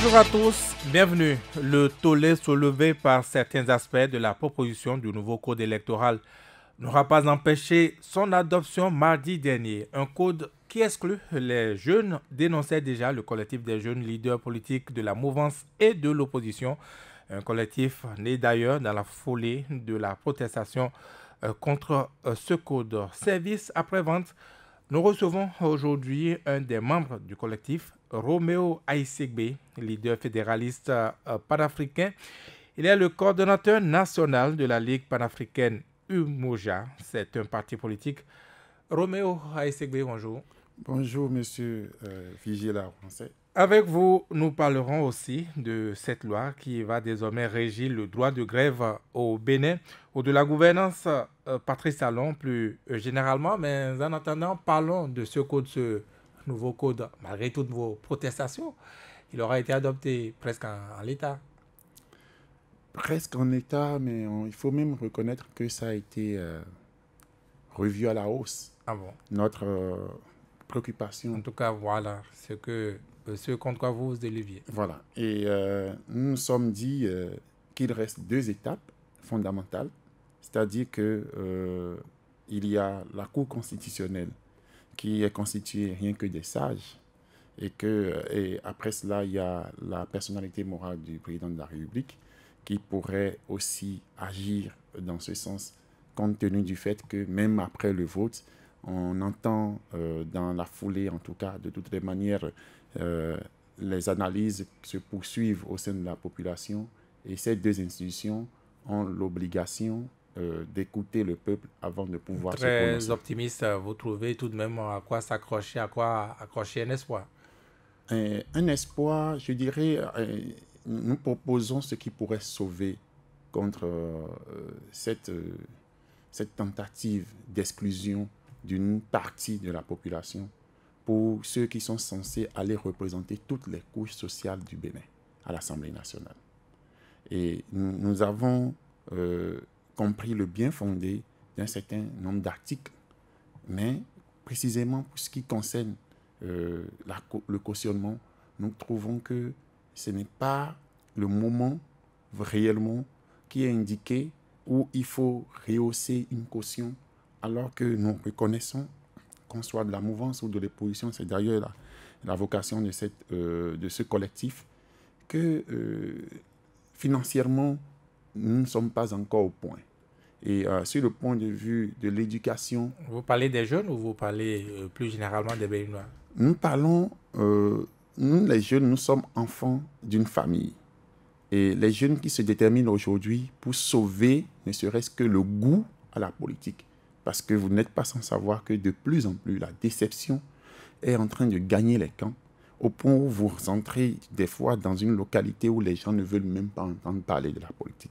Bonjour à tous, bienvenue. Le tollé soulevé par certains aspects de la proposition du nouveau code électoral n'aura pas empêché son adoption mardi dernier. Un code qui exclut les jeunes, dénonçait déjà le collectif des jeunes leaders politiques de la mouvance et de l'opposition. Un collectif né d'ailleurs dans la foulée de la protestation contre ce code. Service après-vente. Nous recevons aujourd'hui un des membres du collectif, Roméo Aïssegbe, leader fédéraliste panafricain. Il est le coordonnateur national de la Ligue panafricaine UMOJA. C'est un parti politique. Roméo Aïssegbe, bonjour. Bonjour, monsieur Vigila Français. Avec vous, nous parlerons aussi de cette loi qui va désormais régir le droit de grève au Bénin ou de la gouvernance Patrice Talon plus généralement. Mais en attendant, parlons de ce nouveau code. Malgré toutes vos protestations, il aura été adopté presque en l'état. Presque en état, mais il faut même reconnaître que ça a été revu à la hausse. Ah bon? Notre préoccupation. En tout cas, voilà ce contre quoi vous vous éleviez. Voilà. Et nous nous sommes dit qu'il reste deux étapes fondamentales. C'est-à-dire que il y a la Cour constitutionnelle qui est constituée rien que des sages. Et après cela, il y a la personnalité morale du président de la République qui pourrait aussi agir dans ce sens, compte tenu du fait que même après le vote, on entend dans la foulée, en tout cas, de toutes les manières, les analyses se poursuivent au sein de la population et ces deux institutions ont l'obligation d'écouter le peuple avant de pouvoir se prononcer. Très optimiste, vous trouvez tout de même à quoi s'accrocher, à quoi accrocher un espoir? Un espoir, je dirais, nous proposons ce qui pourrait sauver contre cette tentative d'exclusion d'une partie de la population pour ceux qui sont censés aller représenter toutes les couches sociales du Bénin à l'Assemblée nationale. Et nous avons compris le bien fondé d'un certain nombre d'articles, mais précisément pour ce qui concerne le cautionnement, nous trouvons que ce n'est pas le moment réellement qui est indiqué où il faut rehausser une caution, alors que nous reconnaissons qu'on soit de la mouvance ou de l'opposition, c'est d'ailleurs la vocation de ce collectif, que financièrement, nous ne sommes pas encore au point. Et sur le point de vue de l'éducation... Vous parlez des jeunes ou vous parlez plus généralement des Béninois? Nous parlons, nous les jeunes, nous sommes enfants d'une famille. Et les jeunes qui se déterminent aujourd'hui pour sauver ne serait-ce que le goût à la politique. Parce que vous n'êtes pas sans savoir que de plus en plus, la déception est en train de gagner les camps, au point où vous entrez des fois dans une localité où les gens ne veulent même pas entendre parler de la politique.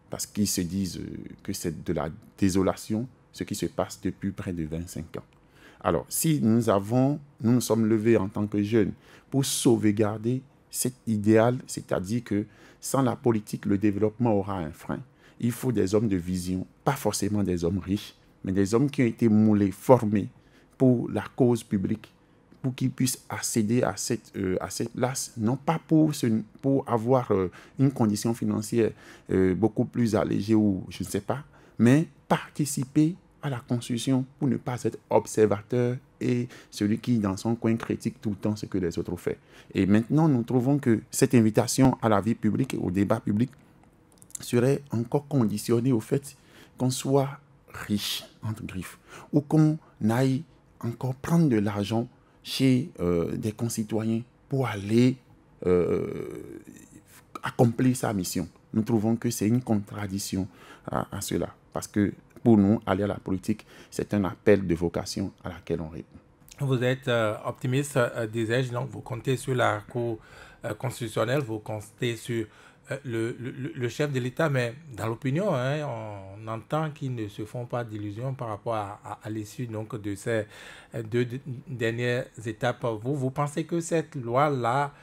Parce qu'ils se disent que c'est de la désolation, ce qui se passe depuis près de 25 ans. Alors, si nous nous sommes levés en tant que jeunes pour sauvegarder cet idéal, c'est-à-dire que sans la politique, le développement aura un frein. Il faut des hommes de vision, pas forcément des hommes riches, mais des hommes qui ont été moulés, formés pour la cause publique, pour qu'ils puissent accéder à cette place, non pas pour avoir une condition financière beaucoup plus allégée ou je ne sais pas, mais participer à la construction pour ne pas être observateur et celui qui, dans son coin, critique tout le temps ce que les autres font. Et maintenant, nous trouvons que cette invitation à la vie publique, au débat public, serait encore conditionnée au fait qu'on soit riche, entre griffes, ou qu'on aille encore prendre de l'argent chez des concitoyens pour aller accomplir sa mission. Nous trouvons que c'est une contradiction à cela, parce que pour nous, aller à la politique, c'est un appel de vocation à laquelle on répond. Vous êtes optimiste, disais-je, donc vous comptez sur la Cour constitutionnelle, vous comptez sur le chef de l'État, mais dans l'opinion, on entend qu'ils ne se font pas d'illusions par rapport à l'issue donc, de ces deux dernières étapes. Vous pensez que cette loi-là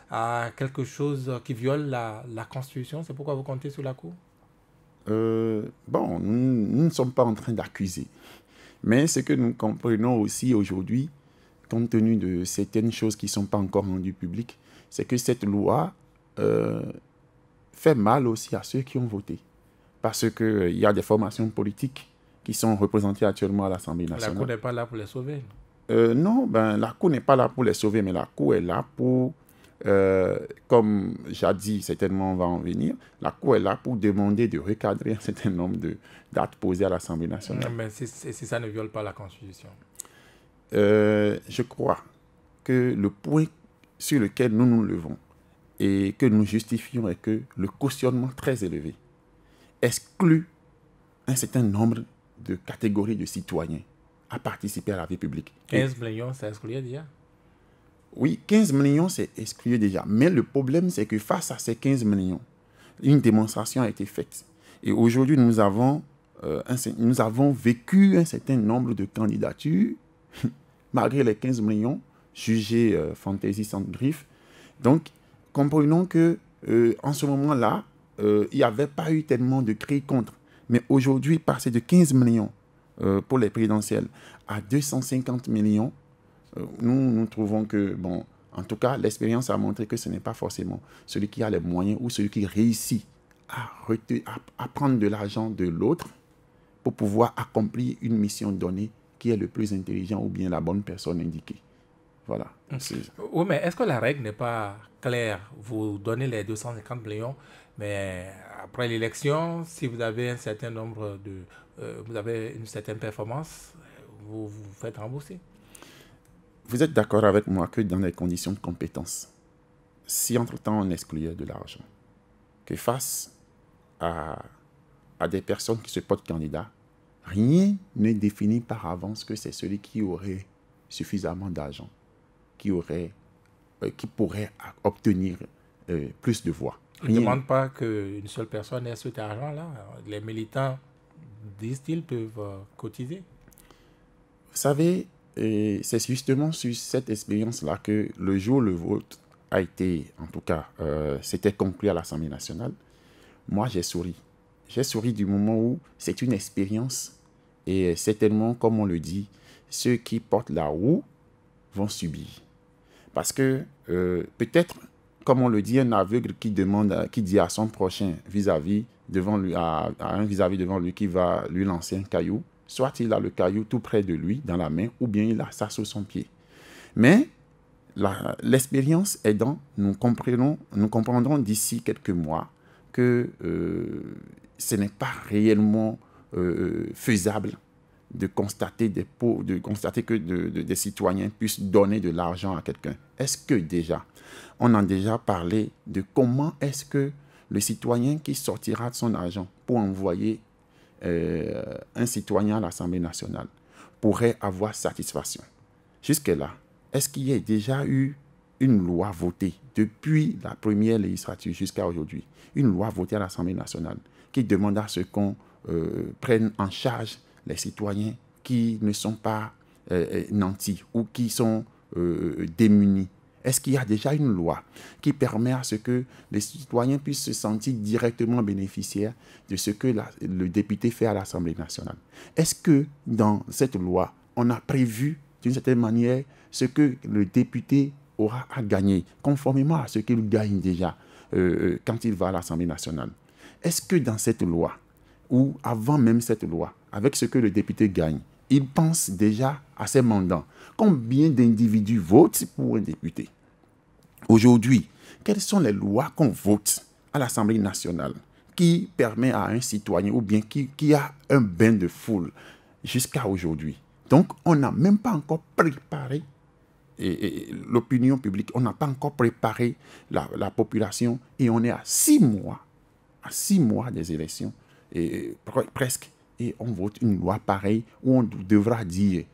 a quelque chose qui viole la Constitution? C'est pourquoi vous comptez sur la Cour? Bon, nous ne sommes pas en train d'accuser. Mais ce que nous comprenons aussi aujourd'hui, compte tenu de certaines choses qui ne sont pas encore rendues publiques, c'est que cette loi fait mal aussi à ceux qui ont voté. Parce qu'il y a des formations politiques qui sont représentées actuellement à l'Assemblée nationale. La Cour n'est pas là pour les sauver. Non, la Cour n'est pas là pour les sauver, mais la Cour est là pour, comme jadis, certainement on va en venir, la Cour est là pour demander de recadrer un certain nombre d'actes posés à l'Assemblée nationale. Mais si ça ne viole pas la Constitution. Je crois que le point sur lequel nous nous levons et que nous justifions est que le cautionnement très élevé exclut un certain nombre de catégories de citoyens à participer à la vie publique. 15 millions, ça exclut déjà. Oui, 15 millions, c'est exclu déjà. Mais le problème, c'est que face à ces 15 millions, une démonstration a été faite. Et aujourd'hui, nous avons vécu un certain nombre de candidatures, malgré les 15 millions, jugés fantaisie sans griffe. Donc, comprenons que en ce moment-là, il n'y avait pas eu tellement de cris contre. Mais aujourd'hui, passer de 15 millions pour les présidentielles à 250 millions, nous trouvons que, bon, en tout cas, l'expérience a montré que ce n'est pas forcément celui qui a les moyens ou celui qui réussit à prendre de l'argent de l'autre pour pouvoir accomplir une mission donnée qui est le plus intelligent ou bien la bonne personne indiquée. Voilà. Oui, mais est-ce que la règle n'est pas claire? Vous donnez les 250 millions, mais après l'élection, si vous avez un certain nombre vous avez une certaine performance, vous vous faites rembourser. Vous êtes d'accord avec moi que dans les conditions de compétence, si entre-temps on excluait de l'argent, que face à des personnes qui se portent candidats, rien ne définit par avance que c'est celui qui aurait suffisamment d'argent, qui pourrait obtenir plus de voix. Ils ne demandent pas qu'une seule personne ait cet argent-là. Les militants, disent-ils, peuvent cotiser. Vous savez, c'est justement sur cette expérience-là que le jour où le vote a été, en tout cas, c'était conclu à l'Assemblée nationale, moi j'ai souri. J'ai souri du moment où c'est une expérience et certainement, comme on le dit, ceux qui portent la roue vont subir. Parce que peut-être, comme on le dit, un aveugle qui dit à son prochain vis-à-vis devant lui, à un vis-à-vis devant lui qui va lui lancer un caillou, soit il a le caillou tout près de lui, dans la main, ou bien il a ça sous son pied. Mais l'expérience aidant, nous comprendrons d'ici quelques mois que ce n'est pas réellement faisable de constater que des citoyens puissent donner de l'argent à quelqu'un. Est-ce que déjà, on a déjà parlé de comment est-ce que le citoyen qui sortira de son argent pour envoyer un citoyen à l'Assemblée nationale pourrait avoir satisfaction? Jusque-là, est-ce qu'il y a déjà eu une loi votée depuis la première législature jusqu'à aujourd'hui, une loi votée à l'Assemblée nationale qui demande à ce qu'on prenne en charge les citoyens qui ne sont pas nantis ou qui sont démunis? Est-ce qu'il y a déjà une loi qui permet à ce que les citoyens puissent se sentir directement bénéficiaires de ce que le député fait à l'Assemblée nationale? Est-ce que dans cette loi, on a prévu d'une certaine manière ce que le député aura à gagner, conformément à ce qu'il gagne déjà quand il va à l'Assemblée nationale? Est-ce que dans cette loi, ou avant même cette loi, avec ce que le député gagne, il pense déjà à ses mandants? Combien d'individus votent pour un député? Aujourd'hui, quelles sont les lois qu'on vote à l'Assemblée nationale qui permet à un citoyen ou bien qui a un bain de foule jusqu'à aujourd'hui? Donc, on n'a même pas encore préparé l'opinion publique, on n'a pas encore préparé la population et on est à 6 mois des élections, presque, et on vote une loi pareille où on devra dire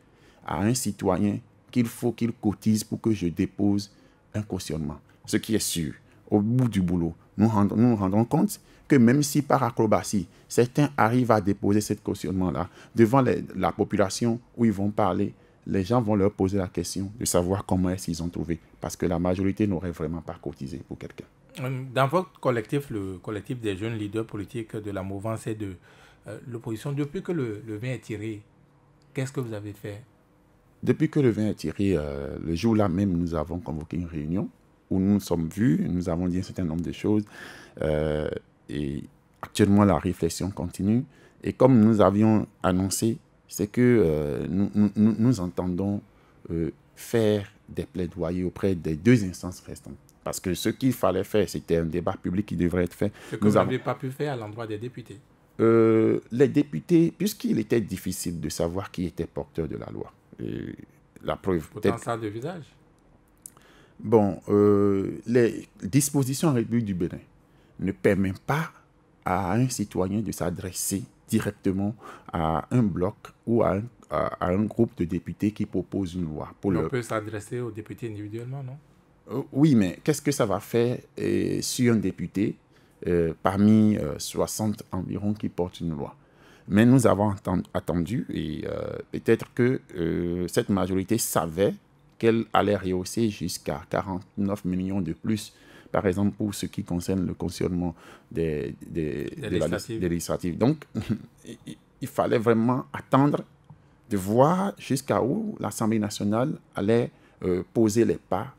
à un citoyen qu'il faut qu'il cotise pour que je dépose un cautionnement. Ce qui est sûr, au bout du boulot, nous nous rendons compte que même si par acrobatie, certains arrivent à déposer ce cautionnement-là devant la population où ils vont parler, les gens vont leur poser la question de savoir comment est-ce qu'ils ont trouvé, parce que la majorité n'aurait vraiment pas cotisé pour quelqu'un. Dans votre collectif, le collectif des jeunes leaders politiques de la mouvance et de l'opposition, depuis que le vin est tiré, qu'est-ce que vous avez fait? Depuis que le vin est tiré, le jour-là même, nous avons convoqué une réunion où nous nous sommes vus, nous avons dit un certain nombre de choses. Et actuellement, la réflexion continue. Et comme nous avions annoncé, c'est que nous entendons faire des plaidoyers auprès des deux instances restantes. Parce que ce qu'il fallait faire, c'était un débat public qui devrait être fait. Ce que vous n'avez pas pu faire à l'endroit des députés. Les députés, puisqu'il était difficile de savoir qui était porteur de la loi. La preuve. Pourtant, ça a de visage. Bon, les dispositions en République du Bénin ne permettent pas à un citoyen de s'adresser directement à un bloc ou à un groupe de députés qui propose une loi. On peut s'adresser aux députés individuellement, non? Oui, mais qu'est-ce que ça va faire sur un député parmi 60 environ qui portent une loi? Mais nous avons attendu et peut-être que cette majorité savait qu'elle allait rehausser jusqu'à 49 millions de plus, par exemple pour ce qui concerne le cautionnement des législatives. Donc, il fallait vraiment attendre de voir jusqu'à où l'Assemblée nationale allait poser les pas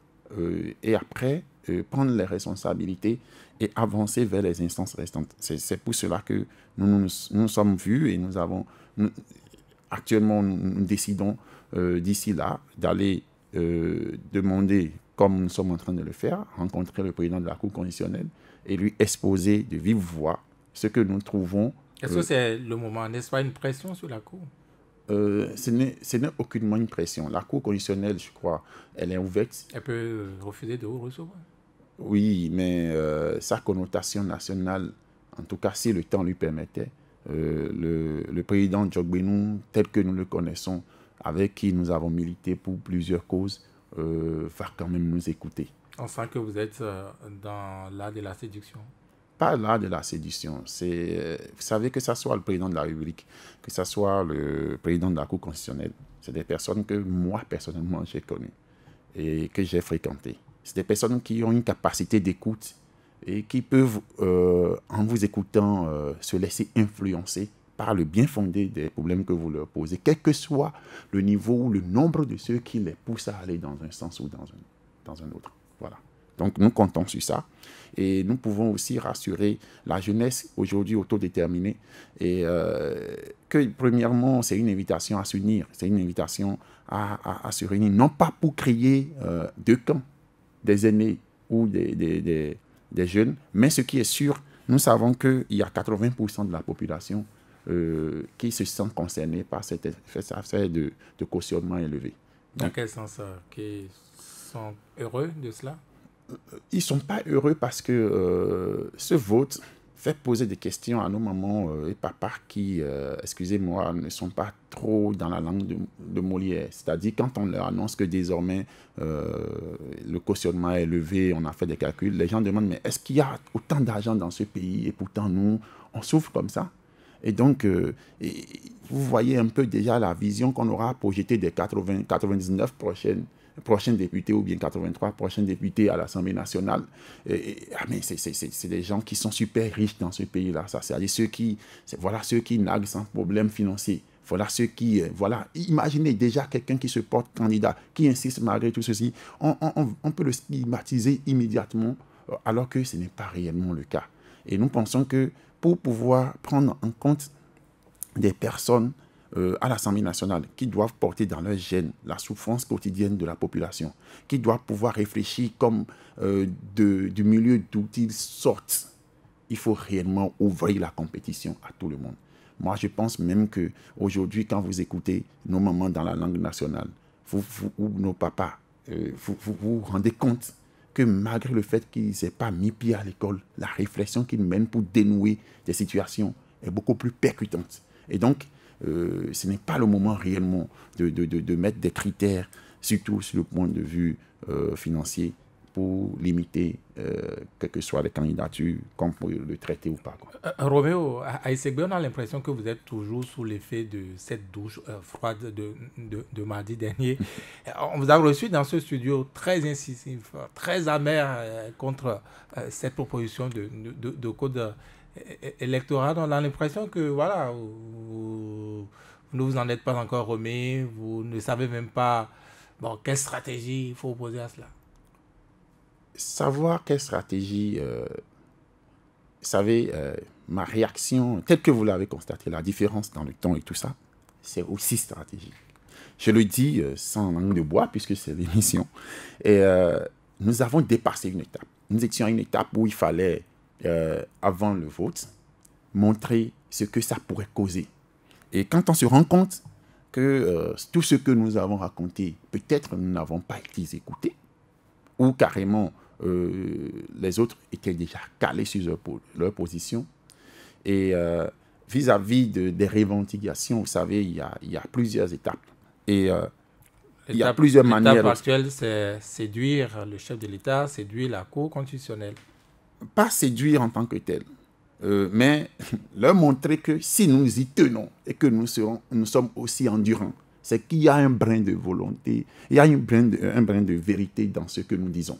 et après prendre les responsabilités et avancer vers les instances restantes. C'est pour cela que nous sommes vus et actuellement nous décidons d'ici là d'aller demander, comme nous sommes en train de le faire, rencontrer le président de la Cour constitutionnelle et lui exposer de vive voix ce que nous trouvons. Est-ce que c'est le moment, n'est-ce pas, une pression sur la Cour? Ce n'est aucunement une pression. La Cour constitutionnelle, je crois, elle est ouverte. Elle peut refuser de vous recevoir. Oui, mais sa connotation nationale, en tout cas si le temps lui permettait, le président Djogbenou, tel que nous le connaissons, avec qui nous avons milité pour plusieurs causes, va quand même nous écouter. On sent que vous êtes dans l'art de la séduction. Pas l'art de la séduction. Vous savez, que ce soit le président de la République, que ce soit le président de la Cour constitutionnelle, c'est des personnes que moi, personnellement, j'ai connues et que j'ai fréquentées. C'est des personnes qui ont une capacité d'écoute et qui peuvent, en vous écoutant, se laisser influencer par le bien fondé des problèmes que vous leur posez, quel que soit le niveau ou le nombre de ceux qui les poussent à aller dans un sens ou dans un autre. Voilà. Donc, nous comptons sur ça. Et nous pouvons aussi rassurer la jeunesse aujourd'hui autodéterminée. Et que, premièrement, c'est une invitation à s'unir. C'est une invitation à se réunir. Non pas pour créer deux camps, des aînés ou des jeunes. Mais ce qui est sûr, nous savons qu'il y a 80% de la population qui se sentent concernés par cette affaire de cautionnement élevé. Dans quel sens qu'ils sont heureux de cela? Ils ne sont pas heureux parce que ce vote fait poser des questions à nos mamans et papas qui, excusez-moi, ne sont pas trop dans la langue de Molière. C'est-à-dire quand on leur annonce que désormais le cautionnement est élevé, on a fait des calculs, les gens demandent mais est-ce qu'il y a autant d'argent dans ce pays et pourtant nous, on souffre comme ça? Et donc, vous voyez un peu déjà la vision qu'on aura projetée des 99 prochains députés ou bien 83 prochains députés à l'Assemblée nationale. Mais c'est des gens qui sont super riches dans ce pays-là. C'est-à-dire ceux qui naguent sans problème financier. Voilà ceux qui... voilà. Imaginez déjà quelqu'un qui se porte candidat, qui insiste malgré tout ceci. On peut le stigmatiser immédiatement alors que ce n'est pas réellement le cas. Et nous pensons que pour pouvoir prendre en compte des personnes à l'Assemblée nationale qui doivent porter dans leur gène la souffrance quotidienne de la population, qui doivent pouvoir réfléchir comme du milieu d'où ils sortent, il faut réellement ouvrir la compétition à tout le monde. Moi, je pense même qu'aujourd'hui, quand vous écoutez nos mamans dans la langue nationale, ou nos papas, vous vous rendez compte que malgré le fait qu'ils n'aient pas mis pied à l'école, la réflexion qu'ils mènent pour dénouer des situations est beaucoup plus percutante. Et donc, ce n'est pas le moment réellement de mettre des critères, surtout sur le point de vue financier, pour limiter quelles que soient les candidatures, comme pour le traiter ou pas. Roméo, à Essegbe, on a l'impression que vous êtes toujours sous l'effet de cette douche froide de mardi dernier. On vous a reçu dans ce studio très incisif, très amer contre cette proposition de code électoral. On a l'impression que voilà, vous ne vous en êtes pas encore remis, vous ne savez même pas quelle stratégie il faut opposer à cela. savoir quelle stratégie, vous savez, ma réaction, telle que vous l'avez constaté, la différence dans le temps et tout ça, c'est aussi stratégique. Je le dis sans langue de bois, puisque c'est l'émission. Et nous avons dépassé une étape. Nous étions à une étape où il fallait, avant le vote, montrer ce que ça pourrait causer. Et quand on se rend compte que tout ce que nous avons raconté, peut-être nous n'avons pas été écoutés, ou carrément les autres étaient déjà calés sur leur position. Et vis-à-vis des revendications, vous savez, il y a plusieurs étapes. Et il y a plusieurs manières. L'étape actuelle, c'est séduire le chef de l'État, séduire la Cour constitutionnelle. Pas séduire en tant que tel, mais leur montrer que si nous y tenons et que nous sommes aussi endurants, c'est qu'il y a un brin de volonté, il y a un brin de vérité dans ce que nous disons.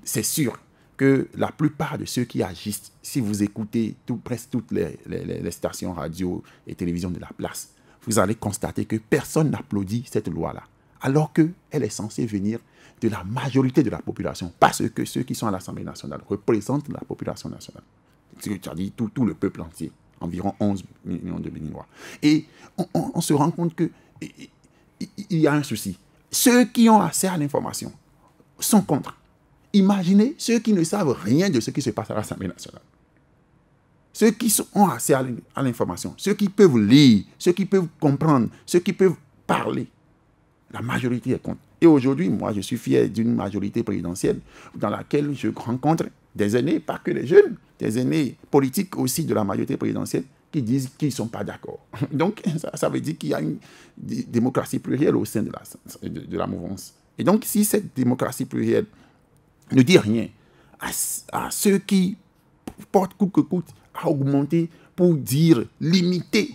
C'est sûr que la plupart de ceux qui agissent, si vous écoutez presque toutes les stations radio et télévision de la place, vous allez constater que personne n'applaudit cette loi-là, alors qu'elle est censée venir de la majorité de la population, parce que ceux qui sont à l'Assemblée nationale représentent la population nationale. Tu as dit tout le peuple entier, environ 11 millions de Béninois. Et on se rend compte qu'il y a un souci. Ceux qui ont accès à l'information sont contre. Imaginez ceux qui ne savent rien de ce qui se passe à l'Assemblée nationale. Ceux qui ont accès à l'information, ceux qui peuvent lire, ceux qui peuvent comprendre, ceux qui peuvent parler. La majorité est contre. Et aujourd'hui, moi, je suis fier d'une majorité présidentielle dans laquelle je rencontre des aînés, pas que les jeunes, des aînés politiques aussi de la majorité présidentielle qui disent qu'ils ne sont pas d'accord. Donc, ça veut dire qu'il y a une démocratie plurielle au sein de la mouvance. Et donc, si cette démocratie plurielle ne dit rien à ceux qui portent coûte que coûte à augmenter pour dire limiter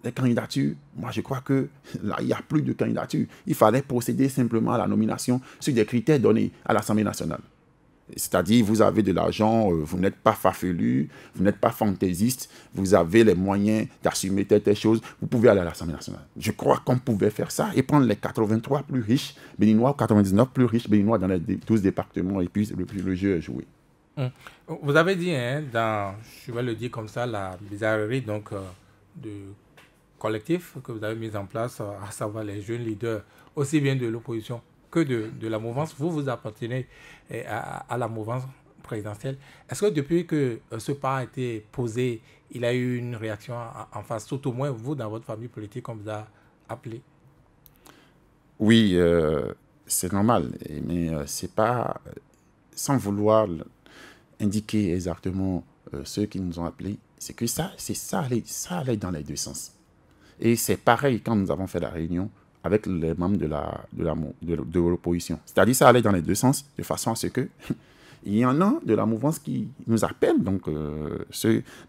les candidatures, moi je crois que là il n'y a plus de candidatures. Il fallait procéder simplement à la nomination sur des critères donnés à l'Assemblée nationale. C'est-à-dire, vous avez de l'argent, vous n'êtes pas farfelu, vous n'êtes pas fantaisiste, vous avez les moyens d'assumer telle chose, vous pouvez aller à l'Assemblée nationale. Je crois qu'on pouvait faire ça et prendre les 83 plus riches Béninois, 99 plus riches Béninois dans les 12 départements et puis le jeu est joué. Vous avez dit, hein, dans, je vais le dire comme ça, la bizarrerie donc, de collectif que vous avez mis en place, à savoir les jeunes leaders, aussi bien de l'opposition que de la mouvance. Vous appartenez à la mouvance présidentielle. Est-ce que depuis que ce pas a été posé, il a eu une réaction en face, tout au moins vous, dans votre famille politique, on vous a appelé? Oui, c'est normal, mais c'est pas, sans vouloir indiquer exactement ceux qui nous ont appelés, c'est que ça allait dans les deux sens. Et c'est pareil quand nous avons fait la réunion avec les membres de l'opposition. C'est-à-dire ça allait dans les deux sens, de façon à ce que il y en a de la mouvance qui nous appellent, donc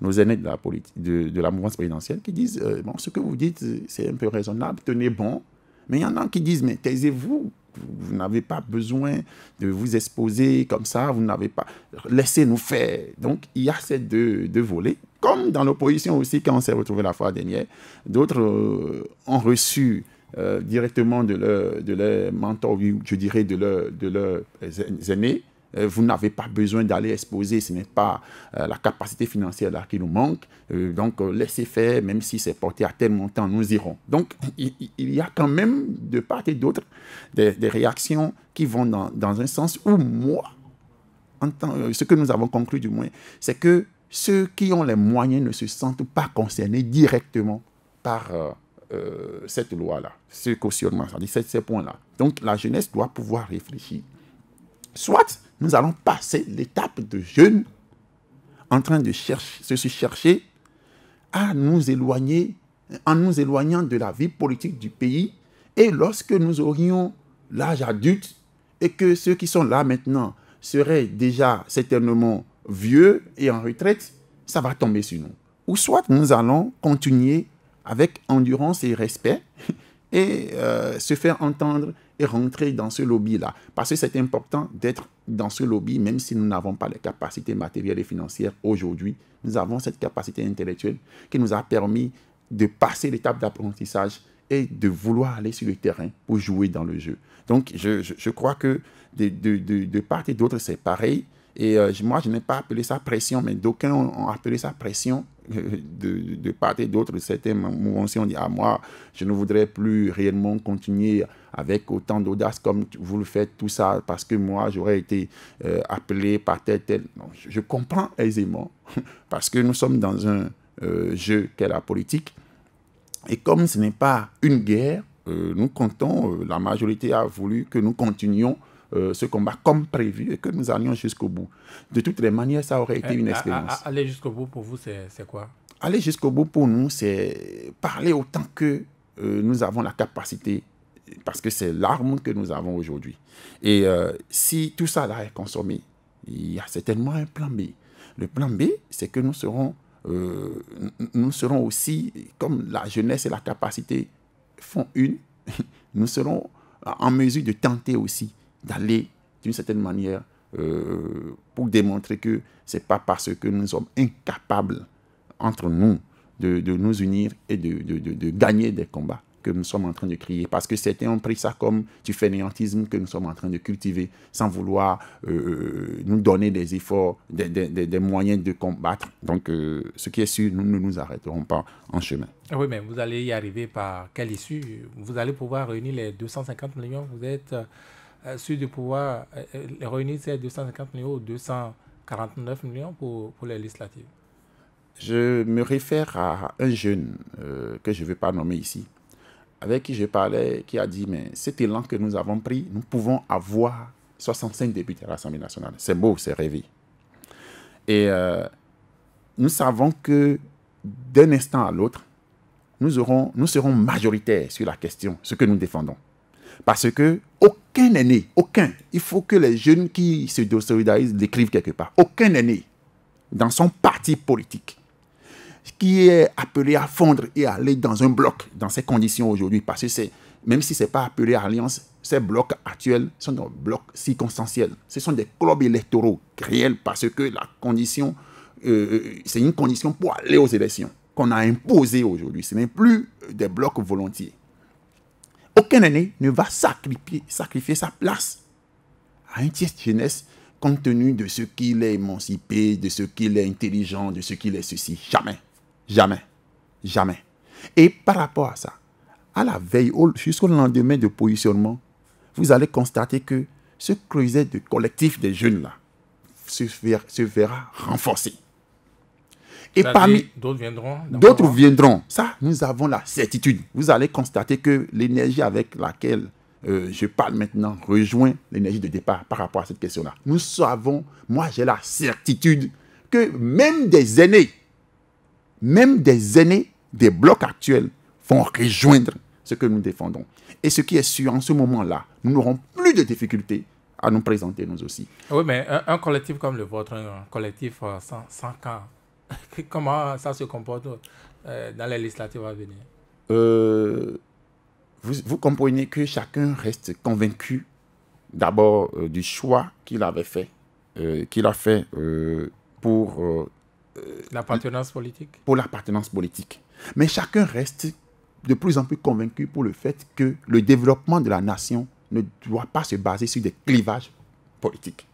nos aînés de la mouvance présidentielle, qui disent bon, ce que vous dites, c'est un peu raisonnable, tenez bon. Mais il y en a qui disent, mais taisez-vous, vous n'avez pas besoin de vous exposer comme ça, vous n'avez pas... Laissez-nous faire. Donc, il y a ces deux volets. Comme dans l'opposition aussi, quand on s'est retrouvé la fois dernière, d'autres ont reçu directement de leurs mentors, je dirais de leurs aînés. Vous n'avez pas besoin d'aller exposer, ce n'est pas la capacité financière là qui nous manque. Donc, laissez faire, même si c'est porté à tel montant, nous irons. Donc, il y a quand même de part et d'autre des réactions qui vont dans un sens où moi, ce que nous avons conclu du moins, c'est que ceux qui ont les moyens ne se sentent pas concernés directement par cette loi-là, ce cautionnement, c'est-à-dire ces points-là. Donc, la jeunesse doit pouvoir réfléchir. Soit nous allons passer l'étape de jeunes en train de se chercher à nous éloigner, en nous éloignant de la vie politique du pays. Et lorsque nous aurions l'âge adulte et que ceux qui sont là maintenant seraient déjà certainement vieux et en retraite, ça va tomber sur nous. Ou soit nous allons continuer avec endurance et respect et se faire entendre et rentrer dans ce lobby-là. Parce que c'est important d'être dans ce lobby, même si nous n'avons pas les capacités matérielles et financières aujourd'hui. Nous avons cette capacité intellectuelle qui nous a permis de passer l'étape d'apprentissage et de vouloir aller sur le terrain pour jouer dans le jeu. Donc, je crois que de part et d'autre, c'est pareil. Et moi, je n'ai pas appelé ça pression, mais d'aucuns ont appelé ça pression de part et d'autre. Certains mouvements ont dit, ah, moi, je ne voudrais plus réellement continuer avec autant d'audace comme vous le faites, tout ça, parce que moi, j'aurais été appelé par tel. Non, je comprends aisément, parce que nous sommes dans un jeu qu'est la politique. Et comme ce n'est pas une guerre, nous comptons, la majorité a voulu que nous continuions ce combat comme prévu et que nous allions jusqu'au bout. De toutes les manières, ça aurait été une expérience. Aller jusqu'au bout, pour vous, c'est quoi? Aller jusqu'au bout, pour nous, c'est parler autant que nous avons la capacité, parce que c'est l'arme que nous avons aujourd'hui. Et si tout ça là est consommé, il y a certainement un plan B. Le plan B, c'est que nous serons aussi, comme la jeunesse et la capacité font une, nous serons en mesure de tenter aussi d'aller d'une certaine manière pour démontrer que ce n'est pas parce que nous sommes incapables entre nous de nous unir et de gagner des combats que nous sommes en train de crier. Parce que certains ont pris ça comme du fainéantisme que nous sommes en train de cultiver sans vouloir nous donner des efforts, des moyens de combattre. Donc, ce qui est sûr, nous ne nous arrêterons pas en chemin. Oui, mais vous allez y arriver par quelle issue? Vous allez pouvoir réunir les 250 millions? Vous êtes sûr de pouvoir réunir ces 250 millions ou 249 millions pour les législatives? Je me réfère à un jeune que je ne vais pas nommer ici, avec qui je parlais, qui a dit, mais cet élan que nous avons pris, nous pouvons avoir 65 députés à l'Assemblée nationale. C'est beau, c'est rêvé. Et nous savons que d'un instant à l'autre, nous serons majoritaires sur la question, ce que nous défendons. Parce que aucun n'est né, aucun. Il faut que les jeunes qui se désolidarisent l'écrivent quelque part. Aucun n'est né dans son parti politique qui est appelé à fondre et à aller dans un bloc dans ces conditions aujourd'hui. Parce que même si ce n'est pas appelé à alliance, ces blocs actuels sont des blocs circonstanciels. Ce sont des clubs électoraux réels parce que la condition, c'est une condition pour aller aux élections qu'on a imposée aujourd'hui. Ce n'est plus des blocs volontiers. Aucun aîné ne va sacrifier sa place à une tierce jeunesse compte tenu de ce qu'il est émancipé, de ce qu'il est intelligent, de ce qu'il est ceci. Jamais. Jamais. Jamais. Et par rapport à ça, à la veille, jusqu'au lendemain de positionnement, vous allez constater que ce creuset de collectif des jeunes-là se verra renforcé. Et parmi d'autres viendront. Ça, nous avons la certitude. Vous allez constater que l'énergie avec laquelle je parle maintenant rejoint l'énergie de départ par rapport à cette question-là. Nous savons, moi j'ai la certitude que même des aînés des blocs actuels vont rejoindre ce que nous défendons. Et ce qui est sûr, en ce moment-là, nous n'aurons plus de difficultés à nous présenter nous aussi. Oui, mais un collectif comme le vôtre, un collectif sans camp, comment ça se comporte dans les législatives à venir? Vous comprenez que chacun reste convaincu d'abord du choix qu'il avait fait, pour l'appartenance politique. Pour l'appartenance politique. Mais chacun reste de plus en plus convaincu pour le fait que le développement de la nation ne doit pas se baser sur des clivages politiques.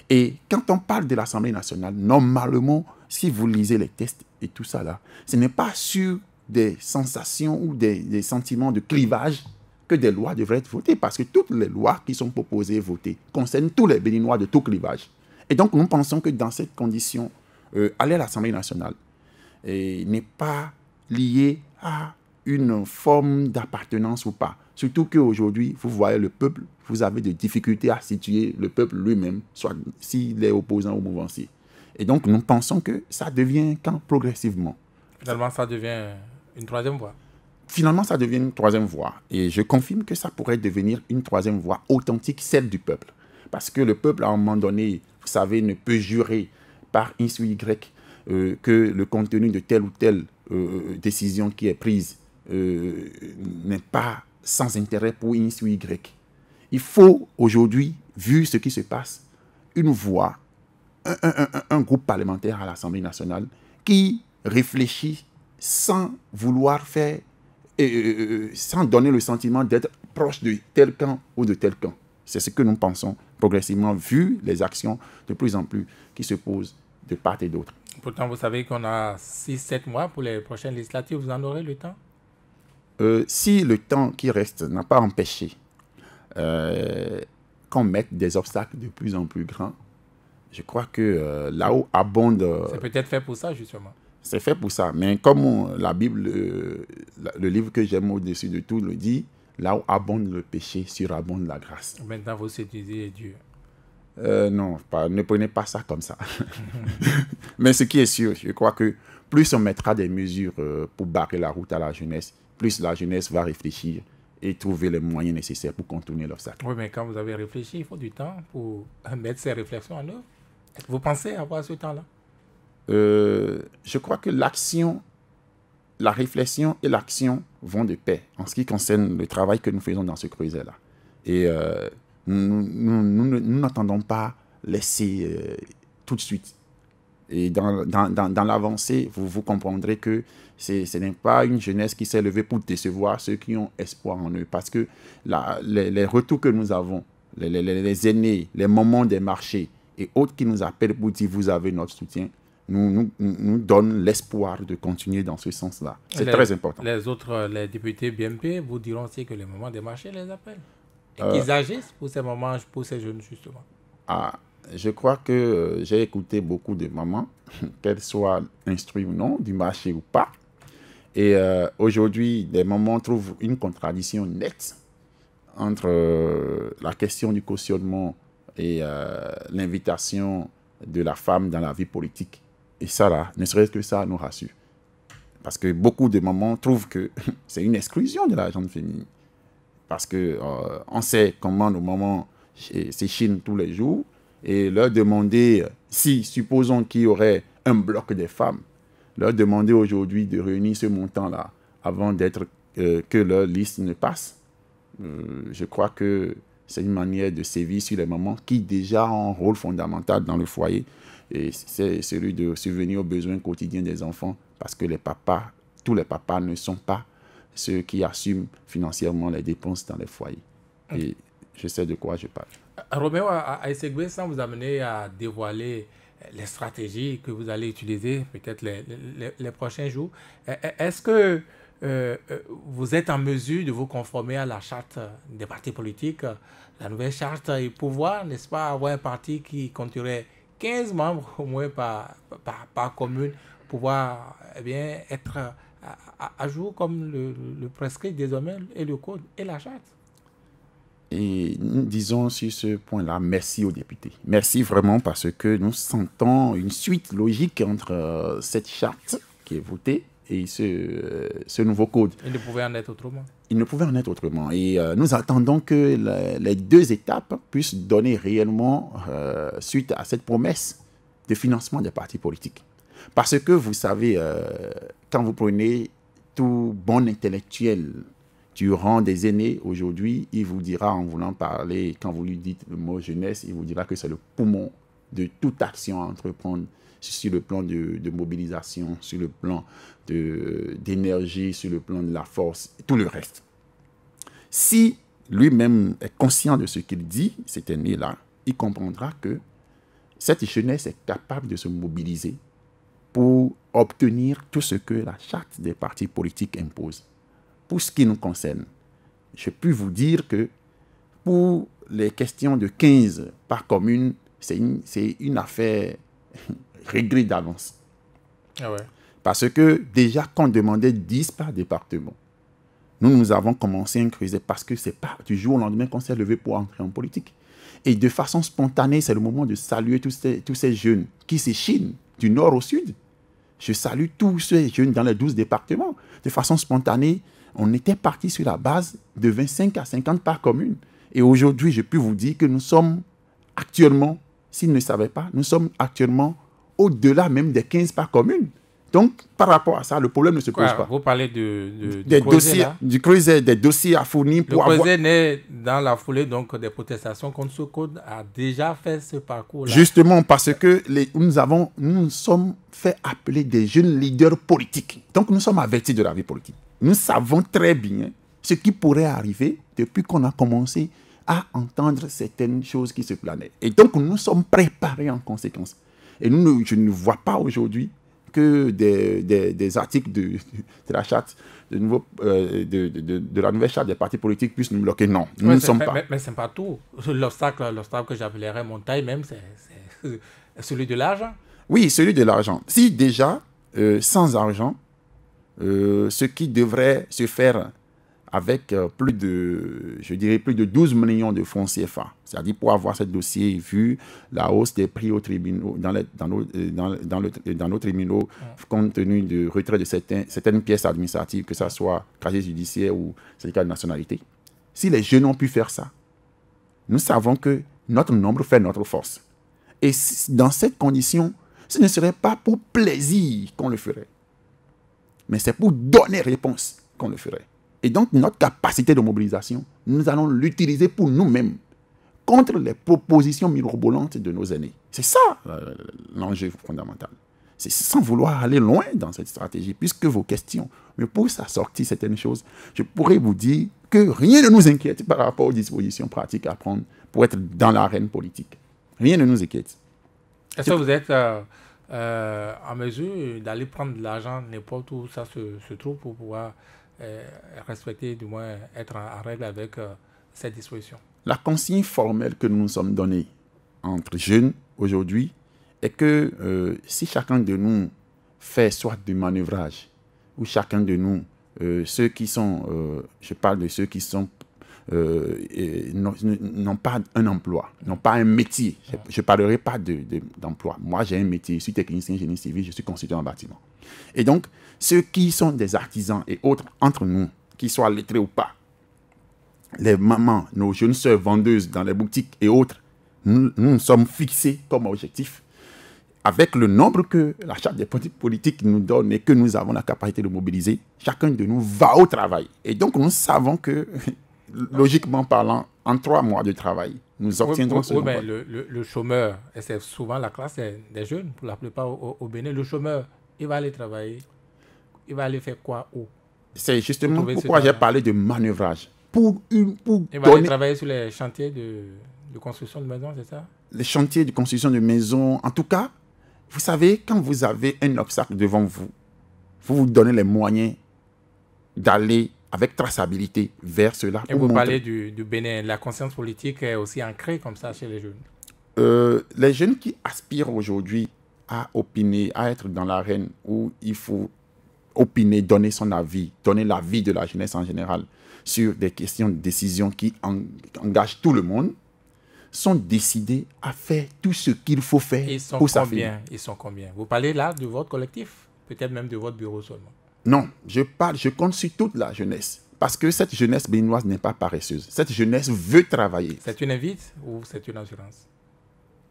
Et quand on parle de l'Assemblée nationale, normalement, si vous lisez les textes et tout ça là, ce n'est pas sur des sensations ou des sentiments de clivage que des lois devraient être votées, parce que toutes les lois qui sont proposées et votées concernent tous les Béninois de tout clivage. Et donc, nous pensons que dans cette condition, aller à l'Assemblée nationale n'est pas lié à une forme d'appartenance ou pas. Surtout qu'aujourd'hui, vous voyez le peuple, vous avez des difficultés à situer le peuple lui-même, soit s'il est opposant ou mouvancier. Et donc, nous pensons que ça devient quand progressivement. Finalement, ça devient une troisième voie. Finalement, ça devient une troisième voie. Et je confirme que ça pourrait devenir une troisième voie authentique, celle du peuple. Parce que le peuple, à un moment donné, vous savez, ne peut jurer par X ou Y que le contenu de telle ou telle décision qui est prise n'est pas sans intérêt pour X ou Y. Il faut aujourd'hui, vu ce qui se passe, une voix, un groupe parlementaire à l'Assemblée nationale qui réfléchit sans vouloir faire sans donner le sentiment d'être proche de tel camp ou de tel camp. C'est ce que nous pensons progressivement, vu les actions de plus en plus qui se posent de part et d'autre. Pourtant, vous savez qu'on a 6-7 mois pour les prochaines législatives. Vous en aurez le temps? Si le temps qui reste n'a pas empêché qu'on mette des obstacles de plus en plus grands, je crois que là où abonde... c'est peut-être fait pour ça, justement. C'est fait pour ça. Mais comme la Bible, le livre que j'aime au-dessus de tout le dit, là où abonde le péché, surabonde la grâce. Maintenant, vous séduisez Dieu. Non, ne prenez pas ça comme ça. Mais ce qui est sûr, je crois que plus on mettra des mesures pour barrer la route à la jeunesse, plus la jeunesse va réfléchir et trouver les moyens nécessaires pour contourner l'obstacle. Oui, mais quand vous avez réfléchi, il faut du temps pour mettre ces réflexions en œuvre. Vous pensez avoir ce temps-là? Je crois que la réflexion et l'action vont de pair en ce qui concerne le travail que nous faisons dans ce creuset-là. Et nous n'entendons pas laisser tout de suite. Et dans l'avancée, vous comprendrez que ce n'est pas une jeunesse qui s'est levée pour décevoir ceux qui ont espoir en eux. Parce que les retours que nous avons, les aînés, les moments des marchés et autres qui nous appellent pour dire vous avez notre soutien, nous donnent l'espoir de continuer dans ce sens-là. C'est très important. Les députés BMP vous diront aussi que les moments des marchés les appellent. Et qu'ils agissent pour ces moments, pour ces jeunes, justement. Je crois que j'ai écouté beaucoup de mamans, qu'elles soient instruites ou non, du marché ou pas. Et aujourd'hui, des mamans trouvent une contradiction nette entre la question du cautionnement et l'invitation de la femme dans la vie politique. Et ça, là, ne serait-ce que ça, nous rassure. Parce que beaucoup de mamans trouvent que c'est une exclusion de la jeune féminine. Parce qu'on sait comment nos mamans s'échinent tous les jours. Et leur demander, si supposons qu'il y aurait un bloc des femmes, leur demander aujourd'hui de réunir ce montant-là avant que leur liste ne passe, je crois que c'est une manière de sévir sur les mamans qui déjà ont un rôle fondamental dans le foyer. Et c'est celui de subvenir aux besoins quotidiens des enfants, parce que tous les papas ne sont pas ceux qui assument financièrement les dépenses dans les foyers. Et je sais de quoi je parle. Roméo Aïsségbé, sans vous amener à dévoiler les stratégies que vous allez utiliser peut-être les prochains jours, est-ce que vous êtes en mesure de vous conformer à la charte des partis politiques, la nouvelle charte, et pouvoir, n'est-ce pas, avoir un parti qui compterait 15 membres au moins par commune, pouvoir être à jour comme le prescrit désormais et le code et la charte? Et nous disons sur ce point-là, merci aux députés. Merci vraiment parce que nous sentons une suite logique entre cette charte qui est votée et ce nouveau code. Il ne pouvait en être autrement. Il ne pouvait en être autrement. Et nous attendons que les deux étapes puissent donner réellement suite à cette promesse de financement des partis politiques. Parce que vous savez, quand vous prenez tout bon intellectuel du rang des aînés aujourd'hui, il vous dira, en voulant parler, quand vous lui dites le mot jeunesse, il vous dira que c'est le poumon de toute action à entreprendre sur le plan de mobilisation, sur le plan d'énergie, sur le plan de la force, et tout le reste. Si lui-même est conscient de ce qu'il dit, cet aîné-là, il comprendra que cette jeunesse est capable de se mobiliser pour obtenir tout ce que la charte des partis politiques impose. Pour ce qui nous concerne, je peux vous dire que pour les questions de 15 par commune, c'est une affaire réglée d'avance. Ah ouais. Parce que déjà, quand on demandait 10 par département, nous avons commencé un creuset parce que ce n'est pas du jour au lendemain qu'on s'est levé pour entrer en politique. Et de façon spontanée, c'est le moment de saluer tous ces jeunes qui s'échinent du nord au sud. Je salue tous ces jeunes dans les 12 départements. De façon spontanée, on était parti sur la base de 25 à 50 par commune. Et aujourd'hui, je peux vous dire que nous sommes actuellement, s'ils ne savaient pas, nous sommes actuellement au-delà même des 15 par commune. Donc, par rapport à ça, le problème ne se pose pas. Vous parlez du creuset, des dossiers à fournir pour avoir... Le creuset naît dans la foulée donc, des protestations contre ce code, a déjà fait ce parcours-là. Justement, parce que nous sommes fait appeler des jeunes leaders politiques. Donc, nous sommes avertis de la vie politique. nous savons très bien ce qui pourrait arriver depuis qu'on a commencé à entendre certaines choses qui se planaient. Et donc, nous sommes préparés en conséquence. Et je ne vois pas aujourd'hui que des articles de la charte, de la nouvelle charte des partis politiques puissent nous bloquer. Non, nous ne sommes pas. Mais ce n'est pas tout. L'obstacle que j'appellerais montagne même, c'est celui de l'argent. Oui, celui de l'argent. Si déjà, sans argent, ce qui devrait se faire avec plus de 12 millions de francs CFA, c'est-à-dire pour avoir ce dossier vu la hausse des prix aux tribunaux, dans nos tribunaux, compte tenu du retrait de certaines pièces administratives, que ce soit casier judiciaire ou certificat de nationalité. Si les jeunes ont pu faire ça, nous savons que notre nombre fait notre force. Et dans cette condition, ce ne serait pas pour plaisir qu'on le ferait, mais c'est pour donner réponse qu'on le ferait. Et donc, notre capacité de mobilisation, nous allons l'utiliser pour nous-mêmes, contre les propositions mirobolantes de nos aînés. C'est ça l'enjeu fondamental. C'est sans vouloir aller loin dans cette stratégie, puisque vos questions me poussent à sortir certaines choses. Je pourrais vous dire que rien ne nous inquiète par rapport aux dispositions pratiques à prendre pour être dans l'arène politique. Rien ne nous inquiète. Est-ce que vous êtes en mesure d'aller prendre de l'argent n'importe où ça se trouve pour pouvoir respecter, du moins être en règle avec cette disposition? La consigne formelle que nous nous sommes donnée entre jeunes aujourd'hui est que si chacun de nous fait soit du manœuvrage, ou chacun de nous, ceux qui sont, je parle de ceux qui sont n'ont pas un emploi, n'ont pas un métier. Je ne parlerai pas d'emploi. Moi, j'ai un métier, je suis technicien génie civil, je suis consultant en bâtiment. Et donc, ceux qui sont des artisans et autres entre nous, qu'ils soient lettrés ou pas, les mamans, nos jeunes sœurs vendeuses dans les boutiques et autres, nous sommes fixés comme objectif, avec le nombre que la charte des politiques nous donne et que nous avons la capacité de mobiliser, chacun de nous va au travail. Et donc, nous savons que, logiquement parlant, en 3 mois de travail, nous obtiendrons ce nombre. Mais le chômeur, et c'est souvent la classe des jeunes, pour la plupart au Bénin, le chômeur, il va aller travailler. Il va aller faire quoi où? C'est justement pourquoi j'ai parlé de manœuvrage. Il va aller travailler sur les chantiers de construction de maisons, c'est ça? Les chantiers de construction de maisons, en tout cas, vous savez, quand vous avez un obstacle devant vous, vous vous donnez les moyens d'aller avec traçabilité vers cela. Et vous parlez du Bénin, la conscience politique est aussi ancrée comme ça chez les jeunes? Les jeunes qui aspirent aujourd'hui à opiner, à être dans l'arène où il faut opiner, donner son avis, donner l'avis de la jeunesse en général sur des questions de décision qui engagent tout le monde, sont décidés à faire tout ce qu'il faut faire pour s'affirmer. Ils sont combien? Vous parlez là de votre collectif? Peut-être même de votre bureau seulement? Non, je compte sur toute la jeunesse. Parce que cette jeunesse béninoise n'est pas paresseuse. Cette jeunesse veut travailler. C'est une invite ou c'est une assurance?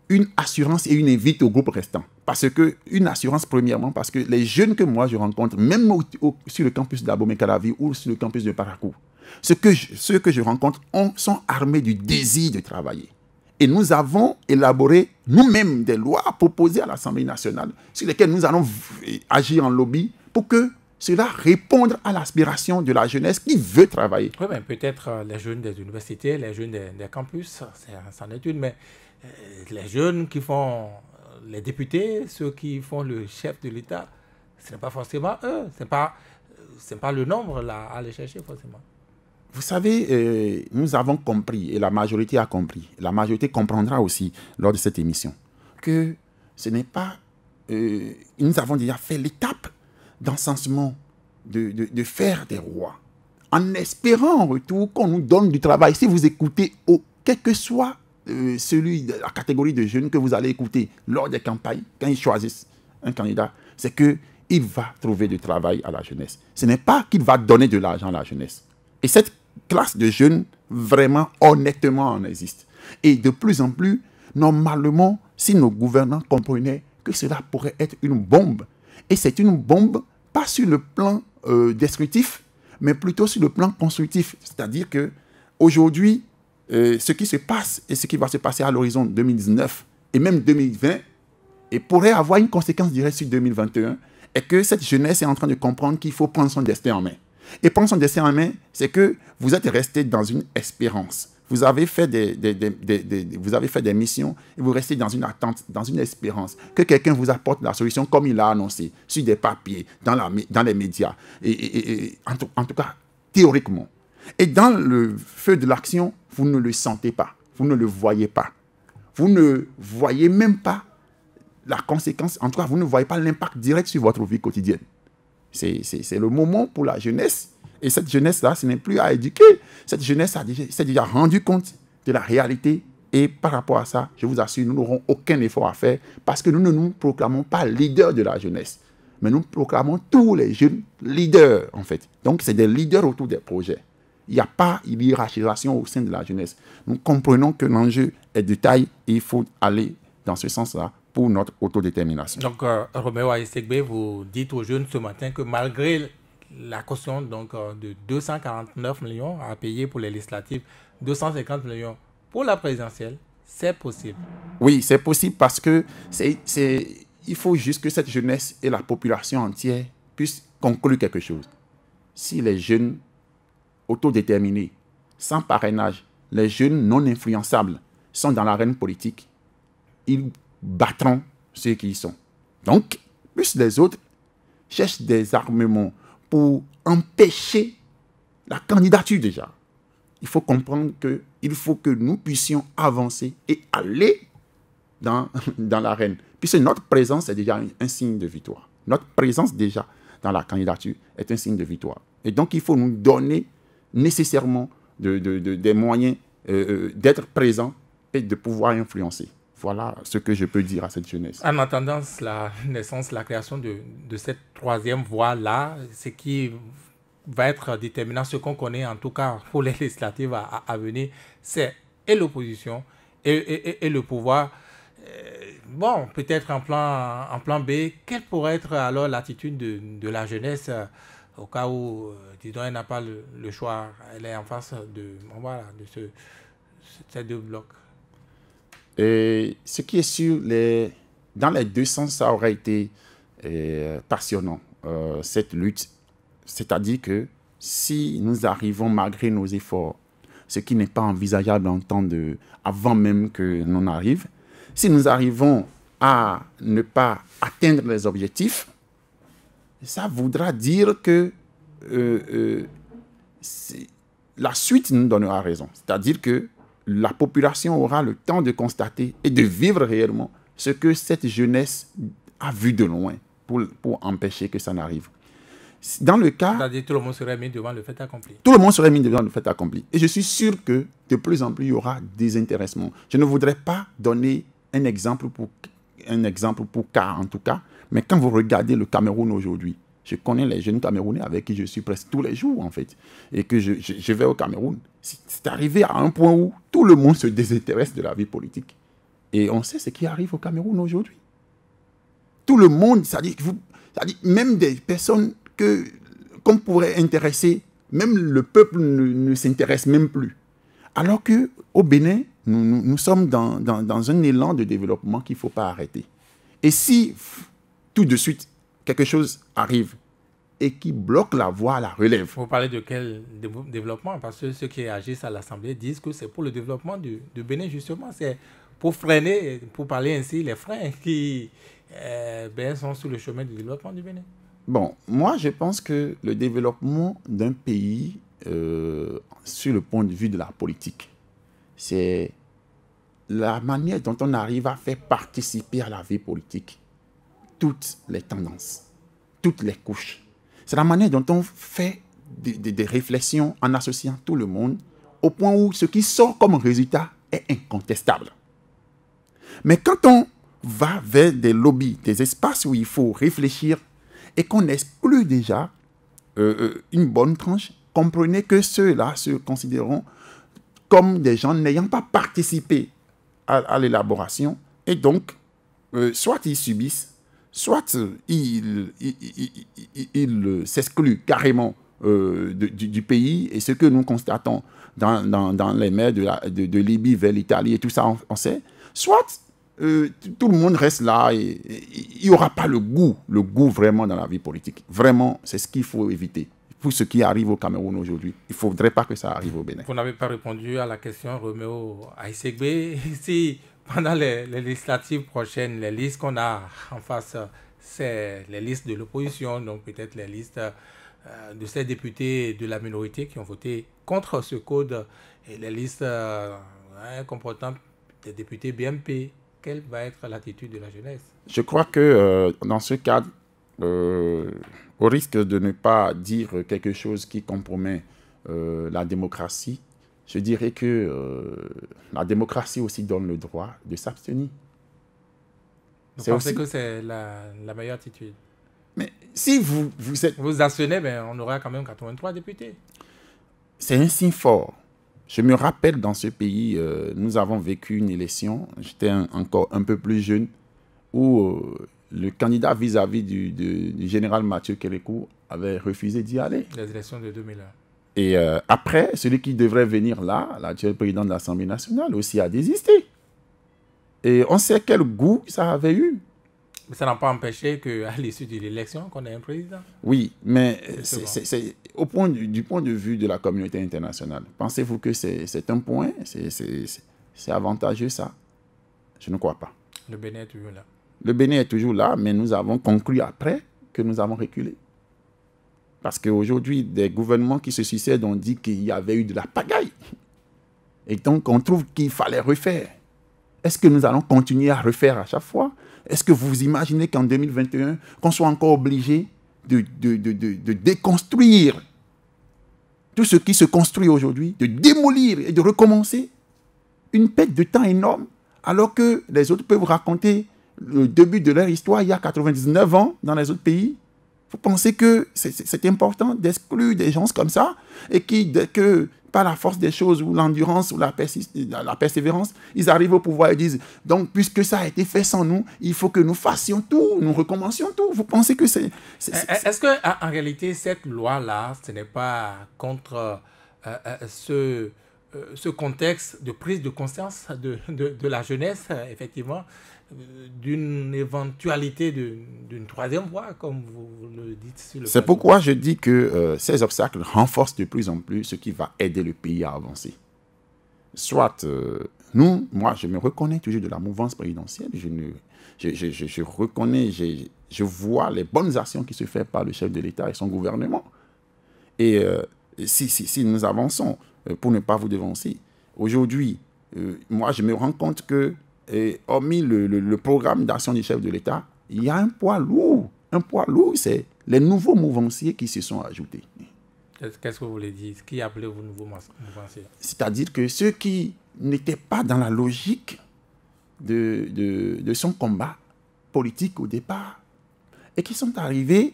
Une assurance et une invite au groupe restant. Parce que, une assurance premièrement, parce que les jeunes que moi je rencontre, même sur le campus d'Abomey-Calavi ou sur le campus de Parakou, ceux que je rencontre sont armés du désir de travailler. Et nous avons élaboré nous-mêmes des lois proposées à l'Assemblée nationale sur lesquelles nous allons agir en lobby pour que cela réponde à l'aspiration de la jeunesse qui veut travailler. Oui, mais peut-être les jeunes des universités, les jeunes des campus, c'en est une, mais les jeunes qui font les députés, ceux qui font le chef de l'État, ce n'est pas forcément eux, ce n'est pas le nombre là, à aller chercher forcément. Vous savez, nous avons compris, et la majorité a compris, la majorité comprendra aussi lors de cette émission, que ce n'est pas... nous avons déjà fait l'étape d'encensement, de faire des rois, en en retour qu'on nous donne du travail. Si vous écoutez, quel que soit la catégorie de jeunes que vous allez écouter lors des campagnes, quand ils choisissent un candidat, c'est qu'il va trouver du travail à la jeunesse. Ce n'est pas qu'il va donner de l'argent à la jeunesse. Et cette classe de jeunes, vraiment, honnêtement, en existe. Et de plus en plus, normalement, si nos gouvernants comprenaient que cela pourrait être une bombe, et c'est une bombe, pas sur le plan destructif, mais plutôt sur le plan constructif. C'est-à-dire qu'aujourd'hui, ce qui se passe et ce qui va se passer à l'horizon 2019 et même 2020, et pourrait avoir une conséquence directe sur 2021, est que cette jeunesse est en train de comprendre qu'il faut prendre son destin en main. Et prendre son destin en main, c'est que vous êtes resté dans une espérance. Vous avez fait vous avez fait des missions et vous restez dans une attente, dans une espérance que quelqu'un vous apporte la solution comme il l'a annoncé, sur des papiers, dans les médias, et en tout cas, théoriquement. Et dans le feu de l'action, vous ne le sentez pas, vous ne le voyez pas. Vous ne voyez même pas la conséquence, en tout cas, vous ne voyez pas l'impact direct sur votre vie quotidienne. C'est le moment pour la jeunesse. Et cette jeunesse-là, ce n'est plus à éduquer. Cette jeunesse s'est déjà rendu compte de la réalité. Et par rapport à ça, je vous assure, nous n'aurons aucun effort à faire parce que nous ne nous proclamons pas leaders de la jeunesse. Mais nous proclamons tous les jeunes leaders, en fait. Donc, c'est des leaders autour des projets. Il n'y a pas une hiérarchisation au sein de la jeunesse. Nous comprenons que l'enjeu est de taille et il faut aller dans ce sens-là pour notre autodétermination. Donc, Roméo Aïssegbe, vous dites aux jeunes ce matin que malgré la caution donc, de 249 millions à payer pour les législatives, 250 millions pour la présidentielle, c'est possible. Oui, c'est possible parce que il faut juste que cette jeunesse et la population entière puissent conclure quelque chose. Si les jeunes autodéterminés, sans parrainage, les jeunes non influençables sont dans l'arène politique, ils battront ceux qui y sont. Donc, plus les autres cherchent des armements pour empêcher la candidature déjà. Il faut comprendre qu'il faut que nous puissions avancer et aller dans l'arène. Puisque notre présence est déjà un signe de victoire. Notre présence déjà dans la candidature est un signe de victoire. Et donc, il faut nous donner nécessairement des moyens d'être présents et de pouvoir influencer. Voilà ce que je peux dire à cette jeunesse. En attendant la naissance, la création de cette troisième voie-là, ce qui va être déterminant, ce qu'on connaît en tout cas pour les législatives à venir, c'est et l'opposition et le pouvoir. Bon, peut-être en plan B, quelle pourrait être alors l'attitude de la jeunesse au cas où, disons, elle n'a pas le choix, elle est en face de ces deux blocs? Et ce qui est sûr, dans les deux sens, ça aurait été passionnant, cette lutte. C'est-à-dire que si nous arrivons, malgré nos efforts, ce qui n'est pas envisageable en temps avant même que l'on arrive, si nous arrivons à ne pas atteindre les objectifs, ça voudra dire que la suite nous donnera raison. C'est-à-dire que la population aura le temps de constater et de vivre réellement ce que cette jeunesse a vu de loin pour empêcher que ça n'arrive. Dans le cas... C'est-à-dire que tout le monde serait mis devant le fait accompli. Tout le monde serait mis devant le fait accompli. Et je suis sûr que de plus en plus, il y aura des intéressements. Je ne voudrais pas donner un exemple pour cas en tout cas, mais quand vous regardez le Cameroun aujourd'hui, je connais les jeunes Camerounais avec qui je suis presque tous les jours, en fait. Et que je vais au Cameroun. C'est arrivé à un point où tout le monde se désintéresse de la vie politique. Et on sait ce qui arrive au Cameroun aujourd'hui. Tout le monde, c'est-à-dire même des personnes qu'on pourrait intéresser, même le peuple ne s'intéresse même plus. Alors qu'au Bénin, nous sommes dans un élan de développement qu'il ne faut pas arrêter. Et si tout de suite, quelque chose arrive et qui bloque la voie à la relève. Vous parlez de quel développement? Parce que ceux qui agissent à l'Assemblée disent que c'est pour le développement du Bénin, justement. C'est pour freiner, pour parler ainsi, les freins qui sont sur le chemin du développement du Bénin. Bon, moi, je pense que le développement d'un pays, sur le point de vue de la politique, c'est la manière dont on arrive à faire participer à la vie politique toutes les tendances, toutes les couches. C'est la manière dont on fait des réflexions en associant tout le monde au point où ce qui sort comme résultat est incontestable. Mais quand on va vers des lobbies, des espaces où il faut réfléchir et qu'on exclut déjà une bonne tranche, comprenez que ceux-là se considéreront comme des gens n'ayant pas participé à l'élaboration et donc soit ils subissent, soit ils s'excluent carrément du pays. Et ce que nous constatons dans les mers de Libye vers l'Italie et tout ça, on sait. Soit tout le monde reste là et il n'y aura pas le goût vraiment dans la vie politique. Vraiment, c'est ce qu'il faut éviter. pour ce qui arrive au Cameroun aujourd'hui. Il ne faudrait pas que ça arrive au Bénin. Vous n'avez pas répondu à la question, Roméo Aïssegbe. Si pendant les législatives prochaines, les listes qu'on a en face, c'est les listes de l'opposition, donc peut-être les listes de ces députés de la minorité qui ont voté contre ce code et les listes comportant des députés BMP. Quelle va être l'attitude de la jeunesse? Je crois que dans ce cadre, au risque de ne pas dire quelque chose qui compromet la démocratie, je dirais que la démocratie aussi donne le droit de s'abstenir. Vous pensez que c'est la meilleure attitude? Mais si vous êtes... Vous abstenez, ben, on aura quand même 83 députés. C'est un signe fort. Je me rappelle, dans ce pays, nous avons vécu une élection, j'étais encore un peu plus jeune, où le candidat vis-à-vis du général Mathieu Kérékou avait refusé d'y aller. Les élections de 2001. Et après, celui qui devrait venir là, l'actuel président de l'Assemblée nationale, aussi a désisté. Et on sait quel goût ça avait eu. Mais ça n'a pas empêché qu'à l'issue de l'élection, qu'on ait un président. Oui, mais c'est du point de vue de la communauté internationale. Pensez-vous que c'est un point? C'est avantageux, ça? Je ne crois pas. Le Bénin est toujours là. Le Bénin est toujours là, mais nous avons conclu après que nous avons reculé. Parce qu'aujourd'hui, des gouvernements qui se succèdent ont dit qu'il y avait eu de la pagaille. Et donc, on trouve qu'il fallait refaire. Est-ce que nous allons continuer à refaire à chaque fois? Est-ce que vous imaginez qu'en 2021, qu'on soit encore obligé de déconstruire tout ce qui se construit aujourd'hui, de démolir et de recommencer? Une perte de temps énorme, alors que les autres peuvent raconter le début de leur histoire il y a 99 ans dans les autres pays. Vous pensez que c'est important d'exclure des gens comme ça et que par la force des choses ou l'endurance ou la persévérance, ils arrivent au pouvoir et disent donc puisque ça a été fait sans nous, il faut que nous fassions tout, nous recommencions tout. Vous pensez que c'est... Est-ce qu'en réalité, cette loi-là, ce n'est pas contre ce contexte de prise de conscience de la jeunesse, effectivement, d'une éventualité d'une troisième voie, comme vous le dites sur le plateau? C'est pourquoi je dis que ces obstacles renforcent de plus en plus ce qui va aider le pays à avancer. Soit moi, je me reconnais toujours de la mouvance présidentielle, je reconnais, je vois les bonnes actions qui se font par le chef de l'État et son gouvernement. Et si nous avançons, pour ne pas vous devancer, aujourd'hui, moi, je me rends compte que hormis le programme d'action du chef de l'État, il y a un poids lourd. Un poids lourd, c'est les nouveaux mouvanciers qui se sont ajoutés. Qu'est-ce que vous voulez dire? Qui appelez-vous nouveaux mouvanciers? C'est-à-dire que ceux qui n'étaient pas dans la logique de son combat politique au départ et qui sont arrivés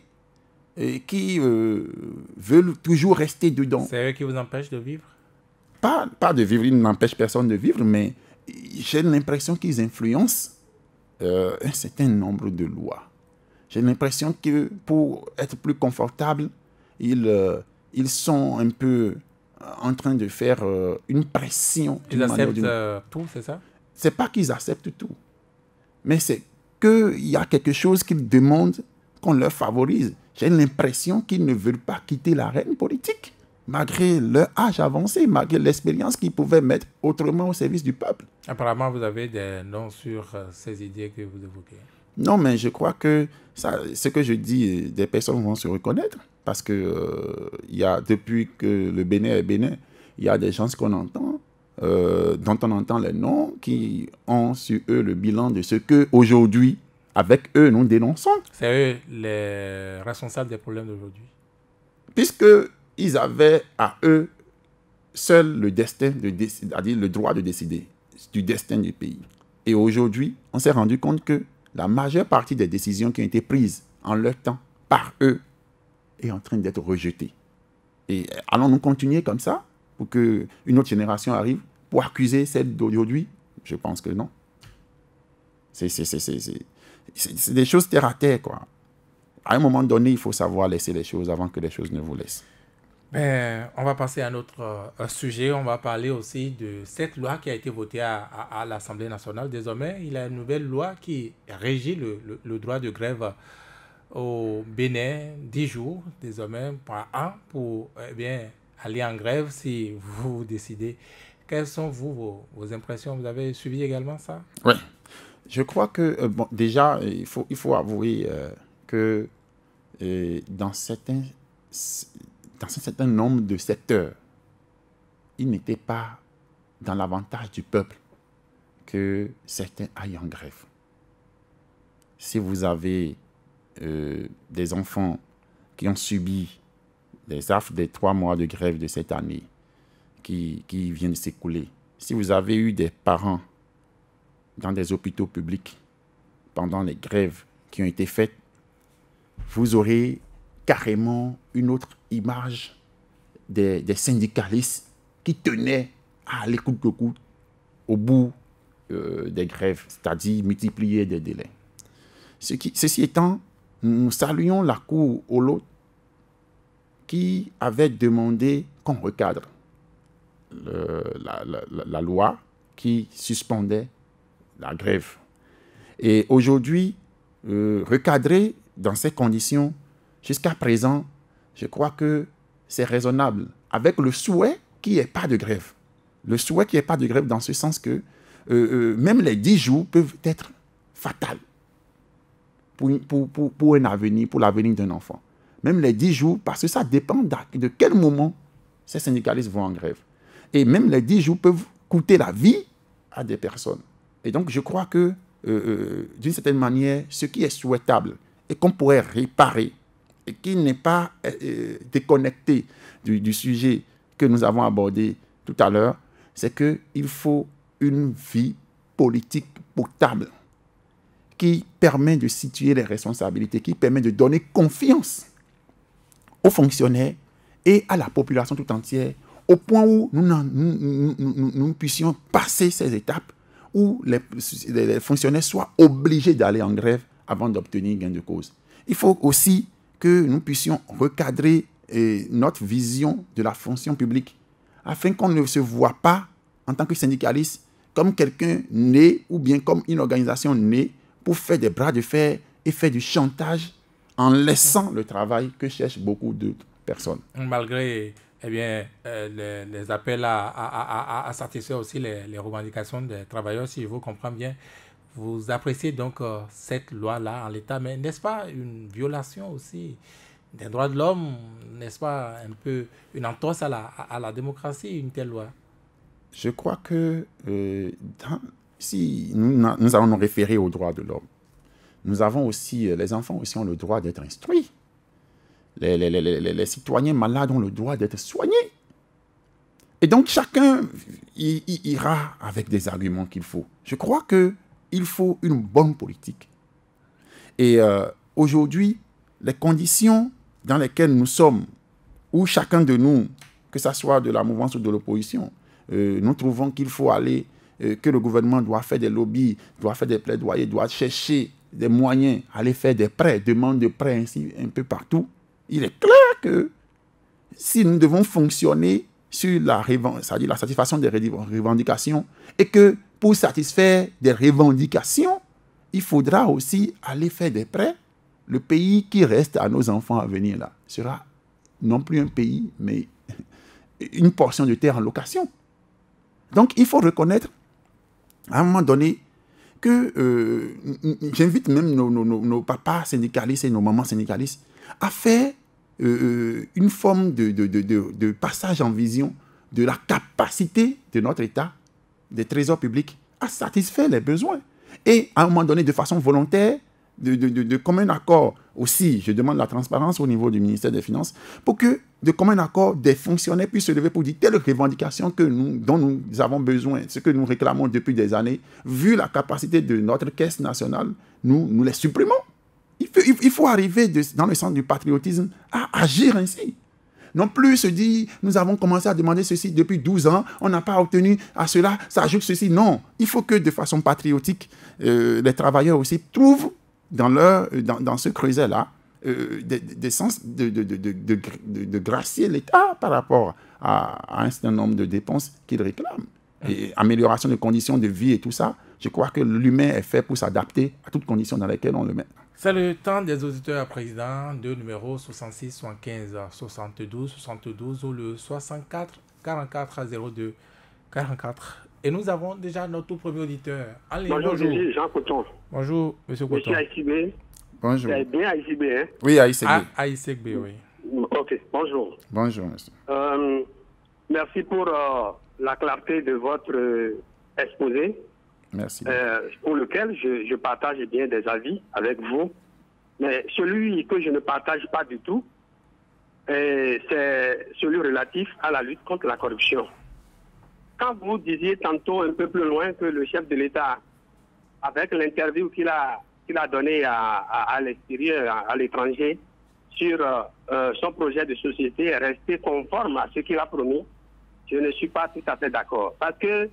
et qui veulent toujours rester dedans. C'est eux qui vous empêchent de vivre? Pas de vivre, ils n'empêchent personne de vivre, mais j'ai l'impression qu'ils influencent un certain nombre de lois. J'ai l'impression que pour être plus confortable, ils sont un peu en train de faire une pression. Ils acceptent tout, c'est ça? C'est pas qu'ils acceptent tout, mais c'est qu'il y a quelque chose qu'ils demandent qu'on leur favorise. J'ai l'impression qu'ils ne veulent pas quitter l'arène politique, malgré leur âge avancé, malgré l'expérience qu'ils pouvaient mettre autrement au service du peuple. Apparemment, vous avez des noms sur ces idées que vous évoquez. Non, mais je crois que ce que je dis, des personnes vont se reconnaître, parce que depuis que le Bénin est Bénin, il y a des gens qu'on entend, dont on entend les noms, qui ont sur eux le bilan de ce qu'aujourd'hui, avec eux, nous dénonçons. C'est eux les responsables des problèmes d'aujourd'hui. Puisqu'ils avaient à eux seul le destin, c'est-à-dire le droit de décider du destin du pays. Et aujourd'hui, on s'est rendu compte que la majeure partie des décisions qui ont été prises en leur temps par eux est en train d'être rejetée. Et allons-nous continuer comme ça pour qu'une autre génération arrive pour accuser celle d'aujourd'hui? Je pense que non. C'est des choses terre à terre, quoi. À un moment donné, il faut savoir laisser les choses avant que les choses ne vous laissent. On va passer à un autre sujet. On va parler aussi de cette loi qui a été votée à l'Assemblée nationale. Désormais, il y a une nouvelle loi qui régit le droit de grève au Bénin 10 jours, désormais par an, pour aller en grève si vous décidez. Quelles sont vos impressions? Vous avez suivi également ça? Oui. Je crois que, bon, déjà, il faut avouer que dans un certain nombre de secteurs, il n'était pas dans l'avantage du peuple que certains aillent en grève. Si vous avez des enfants qui ont subi les affres des 3 mois de grève de cette année qui viennent de s'écouler, si vous avez eu des parents dans des hôpitaux publics pendant les grèves qui ont été faites, vous aurez carrément une autre image des syndicalistes qui tenaient à aller coûte que coûte au bout des grèves, c'est-à-dire multiplier des délais. Ceci étant, nous saluons la Cour Hulot qui avait demandé qu'on recadre la loi qui suspendait la grève. Et aujourd'hui, recadrer dans ces conditions, jusqu'à présent, je crois que c'est raisonnable, avec le souhait qu'il n'y ait pas de grève. Le souhait qu'il n'y ait pas de grève dans ce sens que même les 10 jours peuvent être fatals pour un avenir, pour l'avenir d'un enfant. Même les 10 jours, parce que ça dépend de quel moment ces syndicalistes vont en grève. Et même les 10 jours peuvent coûter la vie à des personnes. Et donc, je crois que, d'une certaine manière, ce qui est souhaitable et qu'on pourrait réparer, et qui n'est pas déconnecté du sujet que nous avons abordé tout à l'heure, c'est qu'il faut une vie politique potable qui permet de situer les responsabilités, qui permet de donner confiance aux fonctionnaires et à la population tout entière, au point où nous puissions passer ces étapes où les fonctionnaires soient obligés d'aller en grève avant d'obtenir gain de cause. Il faut aussi que nous puissions recadrer notre vision de la fonction publique afin qu'on ne se voit pas en tant que syndicaliste comme quelqu'un né ou bien comme une organisation née pour faire des bras de fer et faire du chantage en laissant le travail que cherchent beaucoup d'autres personnes. Malgré les appels à satisfaire aussi les revendications des travailleurs, si je vous comprends bien, vous appréciez donc cette loi-là en l'état, mais n'est-ce pas une violation aussi des droits de l'homme, n'est-ce pas un peu une entorse à la démocratie, une telle loi? Je crois que si nous allons nous référer aux droits de l'homme, nous avons aussi, les enfants aussi ont le droit d'être instruits. Les citoyens malades ont le droit d'être soignés. Et donc chacun ira avec des arguments qu'il faut. Je crois qu'il faut une bonne politique. Et aujourd'hui, les conditions dans lesquelles nous sommes, où chacun de nous, que ce soit de la mouvance ou de l'opposition, nous trouvons qu'il faut aller, que le gouvernement doit faire des lobbies, doit faire des plaidoyers, doit chercher des moyens, aller faire des prêts, demande de prêts ainsi un peu partout. Il est clair que si nous devons fonctionner sur la satisfaction des revendications et que pour satisfaire des revendications, il faudra aussi aller faire des prêts, le pays qui reste à nos enfants à venir là sera non plus un pays, mais une portion de terre en location. Donc, il faut reconnaître, à un moment donné, que j'invite même nos papas syndicalistes et nos mamans syndicalistes à faire une forme de passage en vision de la capacité de notre État, des trésors publics, à satisfaire les besoins. Et à un moment donné, de façon volontaire, de commun accord aussi, je demande la transparence au niveau du ministère des Finances, pour que de commun accord, des fonctionnaires puissent se lever pour dire telle revendication dont nous avons besoin, ce que nous réclamons depuis des années, vu la capacité de notre caisse nationale, nous les supprimons. Il faut arriver dans le sens du patriotisme à agir ainsi. Non plus se dire, nous avons commencé à demander ceci depuis 12 ans, on n'a pas obtenu à cela, ça ajoute ceci. Non, il faut que de façon patriotique, les travailleurs aussi trouvent dans ce creuset-là des sens de gracier l'État par rapport à un certain nombre de dépenses qu'ils réclament. et amélioration des conditions de vie et tout ça, je crois que l'humain est fait pour s'adapter à toutes conditions dans lesquelles on le met. C'est le temps des auditeurs à président, de numéro 66 75 72 72 ou le 64 44 02 44. Et nous avons déjà notre tout premier auditeur. Allez, bonjour, bonjour. Je suis Jean Coton. Bonjour, monsieur Coton. Monsieur ICB. Bonjour. C'est bien ICB, hein? Oui, ICB. ICB, oui. Ok, bonjour. Bonjour, monsieur. Merci pour la clarté de votre exposé. Merci. Pour lequel je partage bien des avis avec vous. Mais celui que je ne partage pas du tout, c'est celui relatif à la lutte contre la corruption. Quand vous disiez tantôt un peu plus loin que le chef de l'État, avec l'interview qu'il a donnée à l'extérieur, à l'étranger, sur son projet de société est resté conforme à ce qu'il a promis, je ne suis pas tout à fait d'accord. Parce que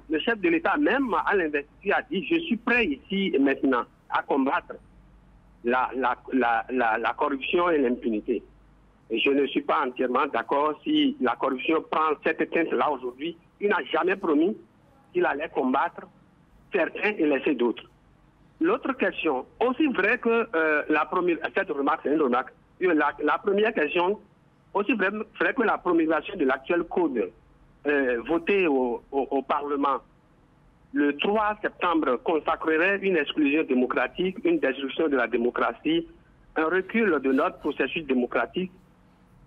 le chef de l'État, même à l'investiture, a dit « Je suis prêt ici et maintenant à combattre la corruption et l'impunité ». Et je ne suis pas entièrement d'accord si la corruption prend cette teinte-là aujourd'hui. Il n'a jamais promis qu'il allait combattre certains et laisser d'autres. L'autre question, aussi vrai que cette remarque, c'est une remarque, la première question, aussi vrai que la promulgation de l'actuel code voté au Parlement le 3 septembre consacrerait une exclusion démocratique, une destruction de la démocratie, un recul de notre processus démocratique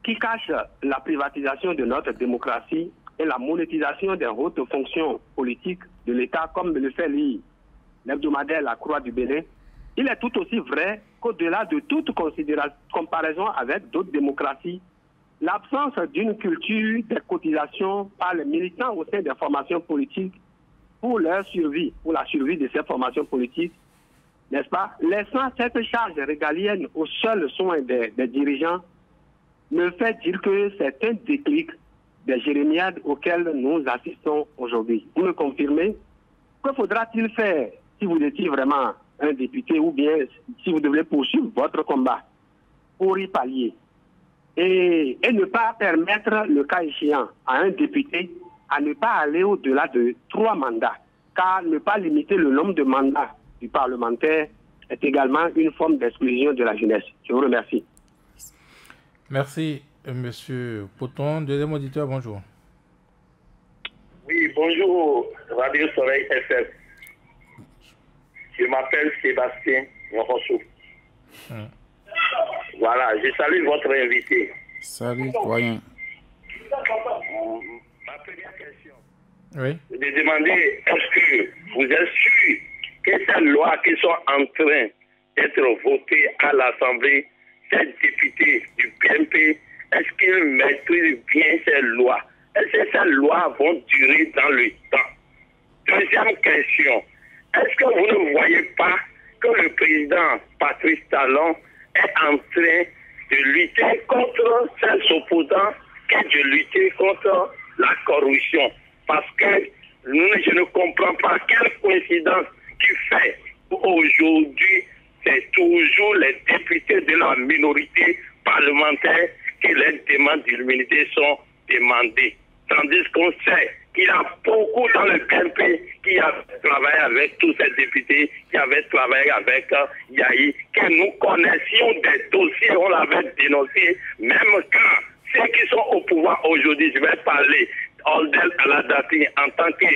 qui cache la privatisation de notre démocratie et la monétisation des hautes fonctions politiques de l'État, comme le fait l'hebdomadaire La Croix du Bénin. Il est tout aussi vrai qu'au-delà de toute comparaison avec d'autres démocraties, l'absence d'une culture des cotisations par les militants au sein des formations politiques pour leur survie, pour la survie de ces formations politiques, n'est-ce pas, laissant cette charge régalienne aux seuls soins des dirigeants, me fait dire que c'est un déclic des jérémiades auxquelles nous assistons aujourd'hui. Vous me confirmez? Que faudra-t-il faire si vous étiez vraiment un député ou bien si vous devez poursuivre votre combat pour y pallier et ne pas permettre, le cas échéant, à un député à ne pas aller au-delà de 3 mandats, car ne pas limiter le nombre de mandats du parlementaire est également une forme d'exclusion de la jeunesse. Je vous remercie. Merci, monsieur Coton. Deuxième auditeur, bonjour. Oui, bonjour, Radio Soleil FM. Je m'appelle Sébastien Norosso. Voilà, je salue votre invité. Salut, croyant. Ma première question. Oui. Je vais demander, est-ce que vous êtes sûr que ces lois qui sont en train d'être votées à l'Assemblée, ces députés du PMP, est-ce qu'ils maîtrisent bien ces lois? Est-ce que ces lois vont durer dans le temps? Deuxième question, est-ce que vous ne voyez pas que le président Patrice Talon est en train de lutter contre ses opposants et de lutter contre la corruption? Parce que je ne comprends pas quelle coïncidence qui fait qu'aujourd'hui, c'est toujours les députés de la minorité parlementaire que les demandes d'immunité sont demandées. Tandis qu'on sait qu'il y a beaucoup dans le PMP qui a travaillé avec tous ces députés, qui avaient travaillé avec Yahi, que nous connaissions des dossiers, on l'avait dénoncé, même quand ceux qui sont au pouvoir aujourd'hui, je vais parler Aldel Aladati en tant que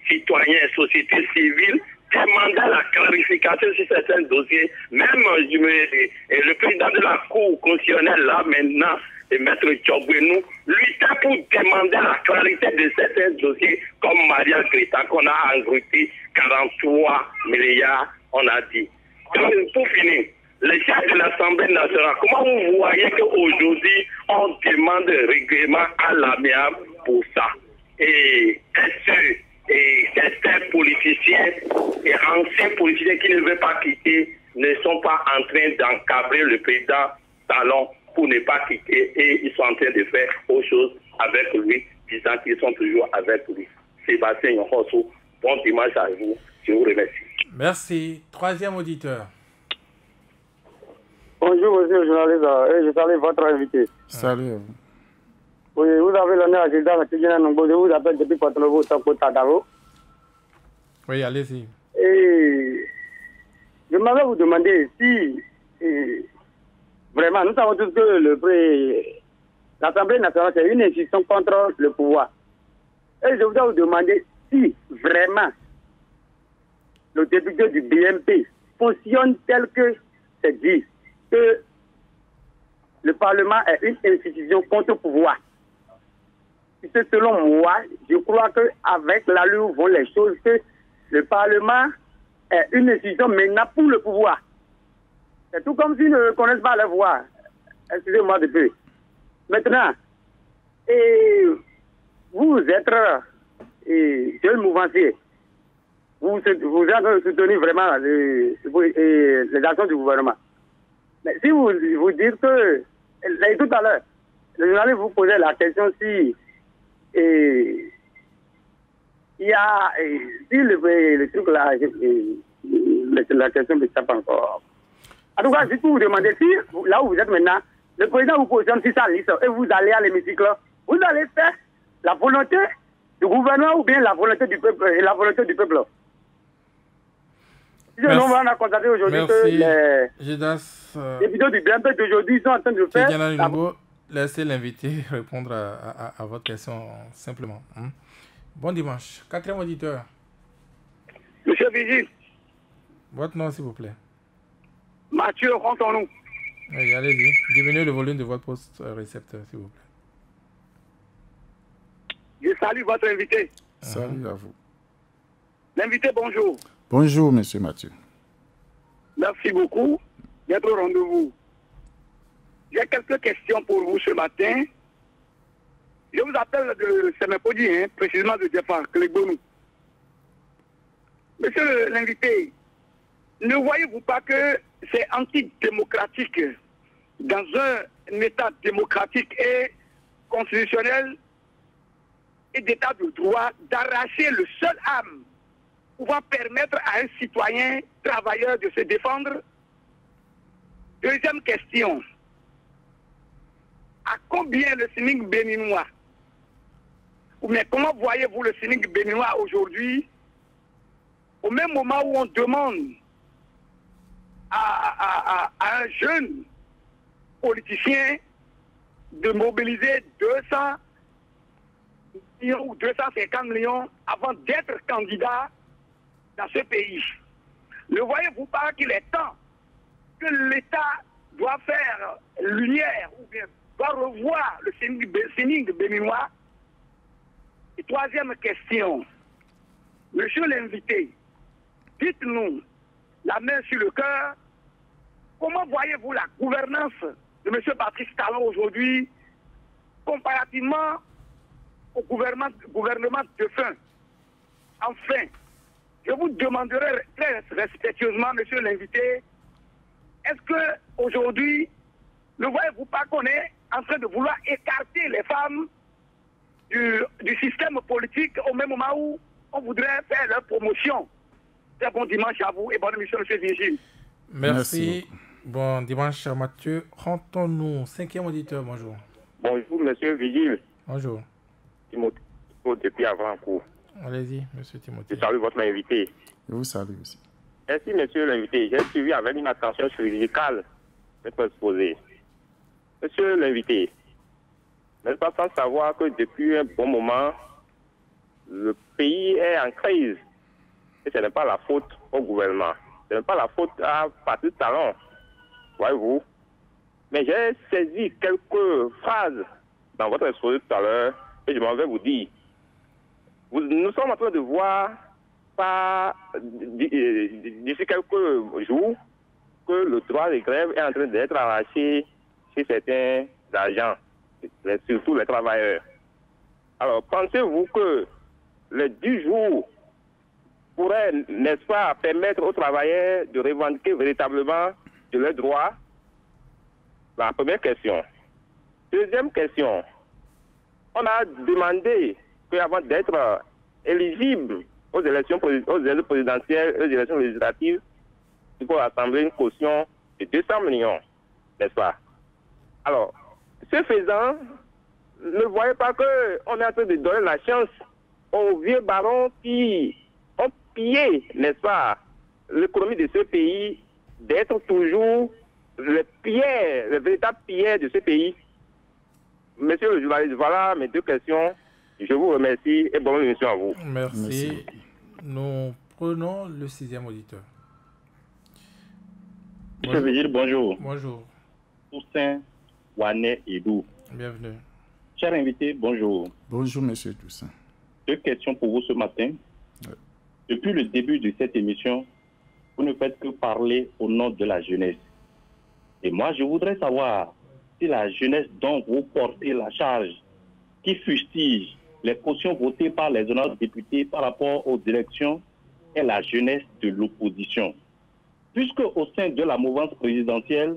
citoyen et société civile, demandait la clarification sur certains dossiers. Même le président de la Cour constitutionnelle, là maintenant, le maître Tchobwenou, luttait pour demander la clarité de certains dossiers, comme Maria Greta, qu'on a englouti 43 milliards, on a dit. Donc, pour finir, les chefs de l'Assemblée nationale, comment vous voyez qu'aujourd'hui, on demande règlement à l'amiable pour ça? Et est-ce que certains politiciens et anciens politiciens qui ne veulent pas quitter ne sont pas en train d'encadrer le président Talon pour ne pas quitter, et ils sont en train de faire autre chose avec lui, disant qu'ils sont toujours avec lui. Sébastien Norosso, bon dimanche à vous. Je vous remercie. Merci. Troisième auditeur. Bonjour, monsieur le journaliste. Je salue votre invité. Salut. Oui, vous avez l'honneur, je vous appelle depuis Porto-Novo, Tadaro. Oui, allez-y. Et je m'avais vous demander si vraiment, nous savons tous que l'Assemblée nationale, c'est une institution contre le pouvoir. Et je voudrais vous demander si vraiment le député du BMP fonctionne tel que c'est dit, que le Parlement est une institution contre le pouvoir. C'est selon moi, je crois qu'avec l'allure vont les choses, que le Parlement est une institution maintenant pour le pouvoir. C'est tout comme s'ils ne connaissent pas leur voix. Excusez-moi de peu. Maintenant, vous êtes jeune mouvancier. Vous avez soutenu vraiment les actions du gouvernement. Mais si vous dites que, tout à l'heure, le journaliste vous posait la question si il y a, si le truc là, la question ne s'est pas encore. En tout cas, si vous demandez si, là où vous êtes maintenant, le président vous positionne sur sa liste et vous allez à l'hémicycle, vous allez faire la volonté du gouvernement ou bien la volonté du peuple et la volonté du peuple. On a constaté aujourd'hui que les députés du BMP d'aujourd'hui sont en train de faire. Laissez l'invité répondre à votre question simplement. Bon dimanche. 4e auditeur. Monsieur Vigile. Votre nom, s'il vous plaît. Mathieu, rentrons-nous. Oui, allez-y. Diminuez le volume de votre poste récepteur, s'il vous plaît. Je salue votre invité. Salut à vous. L'invité, bonjour. Bonjour, monsieur Mathieu. Merci beaucoup d'être au rendez-vous. J'ai quelques questions pour vous ce matin. Je vous appelle de Sémépodi, précisément de Djefar, Clégonou. Monsieur l'invité, ne voyez-vous pas que c'est antidémocratique dans un État démocratique et constitutionnel et d'État de droit d'arracher le seul âme pouvant permettre à un citoyen travailleur de se défendre? Deuxième question. À combien le SMIC béninois? Mais comment voyez-vous le SMIC béninois aujourd'hui, au même moment où on demande à un jeune politicien de mobiliser 200 millions ou 250 millions avant d'être candidat dans ce pays? Ne voyez-vous pas qu'il est temps que l'État doit faire lumière ou bien doit revoir le SMIC béninois? Et troisième question, monsieur l'invité, dites-nous, la main sur le cœur, comment voyez-vous la gouvernance de M. Patrice Talon aujourd'hui comparativement au gouvernement de fin? Enfin, je vous demanderai très respectueusement, monsieur l'invité, est-ce que aujourd'hui, ne voyez-vous pas qu'on est en train de vouloir écarter les femmes du système politique au même moment où on voudrait faire leur promotion? Très bon dimanche à vous et bonne émission, monsieur Vigile. Merci. Bon dimanche à Mathieu. Rentrons-nous. 5e auditeur, bonjour. Bonjour, monsieur Vigile. Bonjour. Timothée, depuis Avrancourt. Allez-y, monsieur Timothée. Je salue votre invité. Je vous salue aussi. Merci, monsieur l'invité. J'ai suivi avec une attention chirurgicale votre exposé. Monsieur l'invité, n'est-ce pas sans savoir que depuis un bon moment, le pays est en crise? Et ce n'est pas la faute au gouvernement. Ce n'est pas la faute à Patrice Talon, voyez-vous. Mais j'ai saisi quelques phrases dans votre exposé tout à l'heure et je m'en vais vous dire. Nous sommes en train de voir d'ici quelques jours que le droit de grève est en train d'être arraché chez certains agents, surtout les travailleurs. Alors, pensez-vous que les 10 jours pourrait, n'est-ce pas, permettre aux travailleurs de revendiquer véritablement de leurs droits? La première question. Deuxième question. On a demandé qu'avant d'être éligible aux élections présidentielles et aux élections législatives, il faut rassembler une caution de 200 millions, n'est-ce pas? Alors, ce faisant, ne voyez pas qu'on est en train de donner la chance aux vieux barons qui ont pillé, n'est-ce pas, l'économie de ce pays, d'être toujours les pierres, les véritables pierres de ce pays. Monsieur le journaliste, voilà mes 2 questions. Je vous remercie et bonne émission à vous. Merci. Nous prenons le 6e auditeur. Monsieur le Vigile, bonjour. Bonjour. Toussaint, Wané Edou. Bienvenue. Cher invité, bonjour. Bonjour, monsieur Toussaint. 2 questions pour vous ce matin. Ouais. Depuis le début de cette émission, vous ne faites que parler au nom de la jeunesse. Et moi, je voudrais savoir si la jeunesse dont vous portez la charge, qui fustige les cautions votées par les honorables députés par rapport aux élections, est la jeunesse de l'opposition. Puisque au sein de la mouvance présidentielle,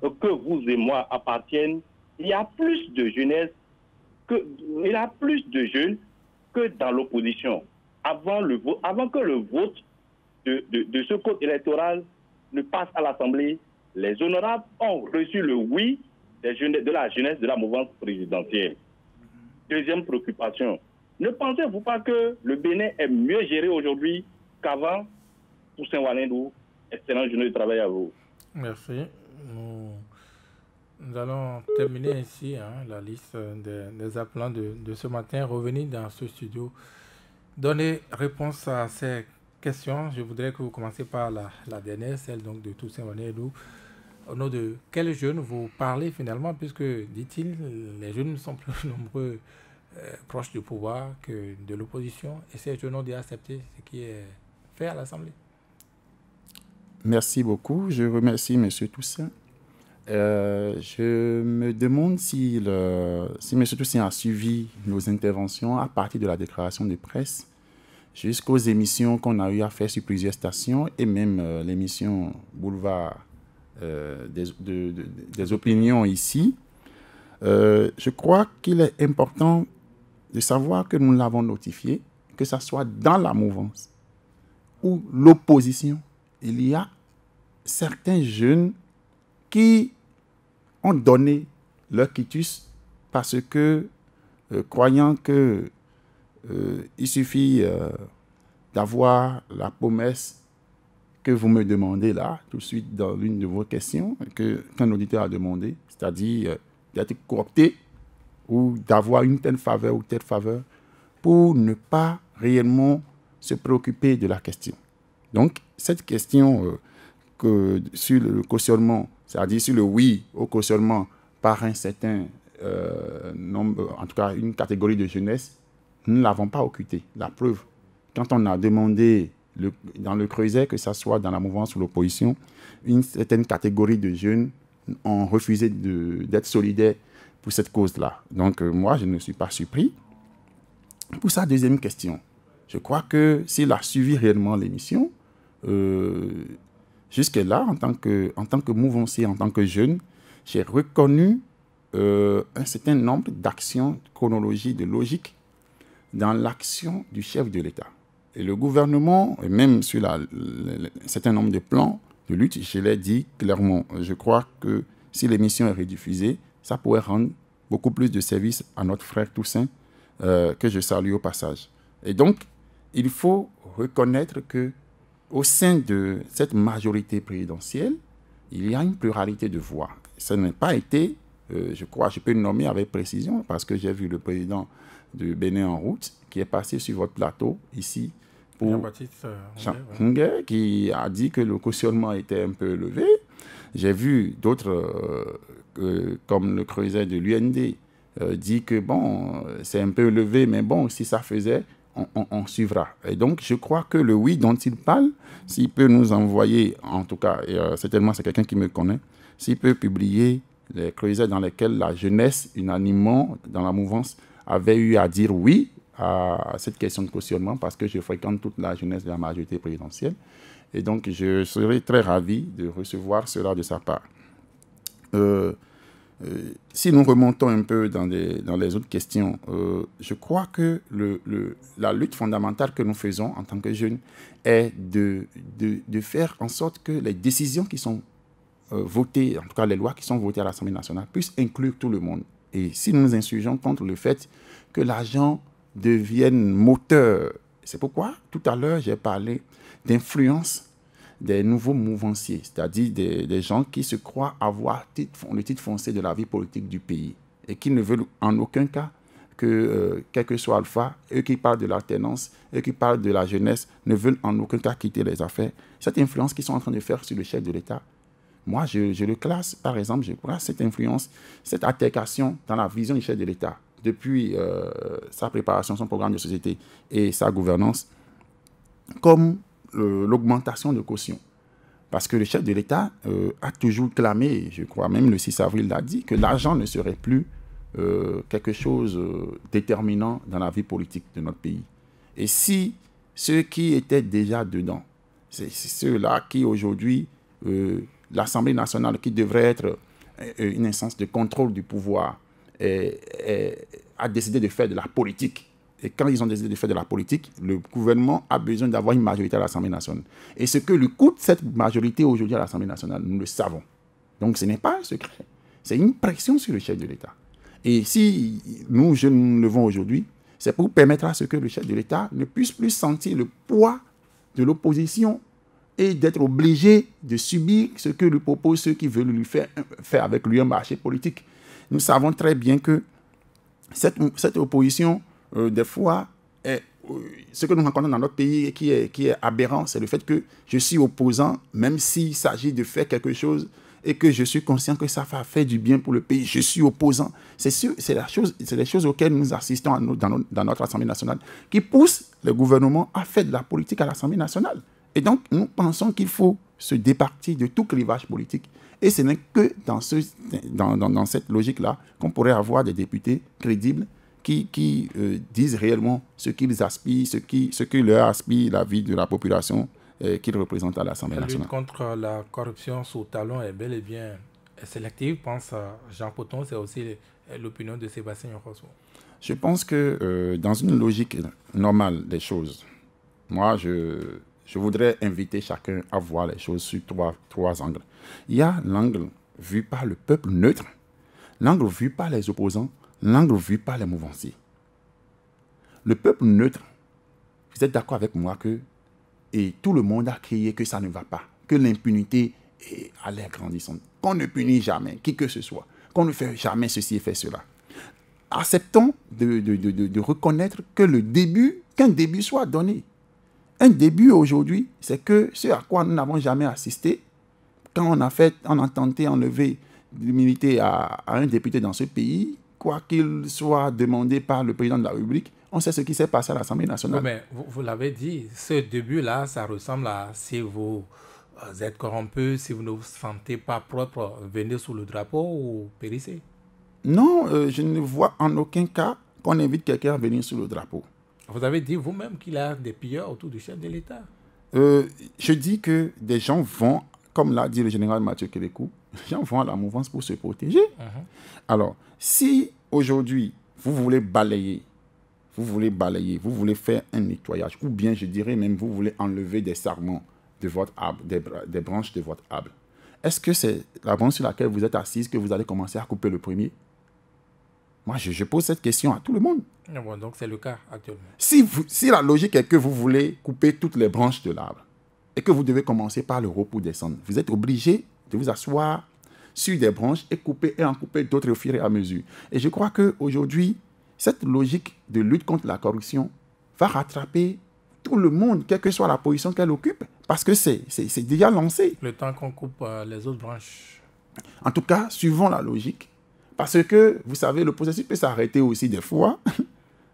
que vous et moi appartiennent, il y a plus de jeunesse il y a plus de jeunes que dans l'opposition. Avant que le vote de ce code électoral ne passe à l'Assemblée, les honorables ont reçu le oui de la jeunesse de la mouvance présidentielle. Deuxième préoccupation, ne pensez-vous pas que le Bénin est mieux géré aujourd'hui qu'avant? Toussaint Ouanendou, excellente journée de travail à vous. Merci. Nous allons terminer ainsi la liste des appelants de ce matin. Revenir dans ce studio, donner réponse à ces questions. Je voudrais que vous commenciez par la dernière, celle donc de Toussaint Ouanendou. Au nom de quels jeunes vous parlez finalement, puisque, dit-il, les jeunes sont plus nombreux proches du pouvoir que de l'opposition, et ces jeunes ont dû accepter ce qui est fait à l'Assemblée. Merci beaucoup. Je remercie M. Toussaint. Je me demande si M. Toussaint a suivi nos interventions à partir de la déclaration de presse jusqu'aux émissions qu'on a eu à faire sur plusieurs stations et même l'émission Boulevard des opinions ici. Je crois qu'il est important de savoir que nous l'avons notifié, que ce soit dans la mouvance ou l'opposition. Il y a certains jeunes qui ont donné leur quitus parce que, croyant que il suffit d'avoir la promesse que vous me demandez là, tout de suite dans l'une de vos questions, qu'un auditeur a demandé, c'est-à-dire d'être coopté ou d'avoir une telle faveur ou telle faveur pour ne pas réellement se préoccuper de la question. Donc, cette question sur le cautionnement, c'est-à-dire sur le oui au cautionnement par un certain nombre, en tout cas une catégorie de jeunesse, nous ne l'avons pas occulté. La preuve, quand on a demandé dans le Creuset, que ce soit dans la mouvance ou l'opposition, une certaine catégorie de jeunes ont refusé d'être solidaires pour cette cause-là. Donc, moi, je ne suis pas surpris. Pour sa deuxième question, je crois que s'il a suivi réellement l'émission, jusque-là, en tant que mouvancier, en tant que jeune, j'ai reconnu un certain nombre d'actions, de chronologie, de logique dans l'action du chef de l'État. Et le gouvernement, et même sur un certain nombre de plans de lutte, je l'ai dit clairement, je crois que si l'émission est rediffusée, ça pourrait rendre beaucoup plus de service à notre frère Toussaint, que je salue au passage. Et donc, il faut reconnaître qu'au sein de cette majorité présidentielle, il y a une pluralité de voix. Ça n'a pas été, je crois, je peux le nommer avec précision, parce que j'ai vu le président de Bénin en route, qui est passé sur votre plateau, ici, pour Jean-Baptiste Hunguet, qui a dit que le cautionnement était un peu élevé. J'ai vu d'autres, comme le Creuset de l'UND, dit que bon, c'est un peu élevé, mais bon, si ça faisait, on suivra. Et donc, je crois que le oui dont il parle, s'il peut nous envoyer, en tout cas, et certainement c'est quelqu'un qui me connaît, s'il peut publier les Creusets dans lesquels la jeunesse, unanimement, dans la mouvance, avait eu à dire oui à cette question de cautionnement, parce que je fréquente toute la jeunesse de la majorité présidentielle. Et donc, je serais très ravi de recevoir cela de sa part. Si nous remontons un peu dans les autres questions, je crois que la lutte fondamentale que nous faisons en tant que jeunes est de faire en sorte que les décisions qui sont votées, en tout cas les lois qui sont votées à l'Assemblée nationale, puissent inclure tout le monde. Et si nous nous insurgeons contre le fait que l'argent devienne moteur, c'est pourquoi tout à l'heure j'ai parlé d'influence des nouveaux mouvanciers, c'est-à-dire des gens qui se croient avoir le titre foncier de la vie politique du pays et qui ne veulent en aucun cas que, quel que soit Alpha, eux qui parlent de l'alternance, eux qui parlent de la jeunesse, ne veulent en aucun cas quitter les affaires. Cette influence qu'ils sont en train de faire sur le chef de l'État, moi, je le classe, par exemple, je classe cette influence, cette altercation dans la vision du chef de l'État, depuis sa préparation, son programme de société et sa gouvernance, comme l'augmentation de caution. Parce que le chef de l'État a toujours clamé, je crois même le 6 avril l'a dit, que l'argent ne serait plus quelque chose déterminant dans la vie politique de notre pays. Et si ceux qui étaient déjà dedans, c'est ceux-là qui aujourd'hui, l'Assemblée nationale qui devrait être une instance de contrôle du pouvoir, a décidé de faire de la politique. Et quand ils ont décidé de faire de la politique, le gouvernement a besoin d'avoir une majorité à l'Assemblée nationale. Et ce que lui coûte cette majorité aujourd'hui à l'Assemblée nationale, nous le savons. Donc ce n'est pas un secret. C'est une pression sur le chef de l'État. Et si nous, jeunes, nous levons aujourd'hui, c'est pour permettre à ce que le chef de l'État ne puisse plus sentir le poids de l'opposition et d'être obligé de subir ce que lui proposent ceux qui veulent lui faire avec lui un marché politique. Nous savons très bien que cette opposition, des fois, ce que nous rencontrons dans notre pays qui est aberrant, c'est le fait que je suis opposant, même s'il s'agit de faire quelque chose et que je suis conscient que ça va faire du bien pour le pays. Je suis opposant. C'est les choses auxquelles nous assistons dans notre Assemblée nationale qui poussent le gouvernement à faire de la politique à l'Assemblée nationale. Et donc, nous pensons qu'il faut se départir de tout clivage politique. Et ce n'est que dans cette logique-là qu'on pourrait avoir des députés crédibles qui disent réellement ce qu'ils aspirent, ce que leur aspire la vie de la population qu'ils représentent à l'Assemblée nationale. La lutte contre la corruption sous talon est bel et bien sélective, pense Jean Poton, c'est aussi l'opinion de Sébastien Yorosso. Je pense que dans une logique normale des choses, moi, je voudrais inviter chacun à voir les choses sur trois angles. Il y a l'angle vu par le peuple neutre, l'angle vu par les opposants, l'angle vu par les mouvanciers. Le peuple neutre, vous êtes d'accord avec moi que tout le monde a crié que ça ne va pas, que l'impunité est à l'air grandissante, qu'on ne punit jamais, qui que ce soit, qu'on ne fait jamais ceci et fait cela. Acceptons de reconnaître que qu'un début soit donné. Un début aujourd'hui, c'est que ce à quoi nous n'avons jamais assisté, quand on a tenté d'enlever l'immunité à un député dans ce pays, quoi qu'il soit demandé par le président de la République, on sait ce qui s'est passé à l'Assemblée nationale. Oui, mais vous l'avez dit, ce début-là, ça ressemble à si vous êtes corrompu, si vous ne vous sentez pas propre, venez sous le drapeau ou périssez. Non, je ne vois en aucun cas qu'on invite quelqu'un à venir sous le drapeau. Vous avez dit vous-même qu'il y a des pilleurs autour du chef de l'État. Je dis que des gens vont, comme l'a dit le général Mathieu Kérékou, les gens vont à la mouvance pour se protéger. Alors, si aujourd'hui, vous voulez balayer, vous voulez faire un nettoyage, ou bien je dirais même, vous voulez enlever des sarments de votre arbre, des branches de votre arbre, est-ce que c'est la branche sur laquelle vous êtes assise que vous allez commencer à couper le premier? Moi, je pose cette question à tout le monde. Bon, donc c'est le cas actuellement. Si la logique est que vous voulez couper toutes les branches de l'arbre et que vous devez commencer par le haut pour descendre, vous êtes obligé de vous asseoir sur des branches et en couper d'autres au fur et à mesure. Et je crois qu'aujourd'hui, cette logique de lutte contre la corruption va rattraper tout le monde, quelle que soit la position qu'elle occupe, parce que c'est déjà lancé. Le temps qu'on coupe les autres branches. En tout cas, suivons la logique. Parce que, vous savez, le processus peut s'arrêter aussi des fois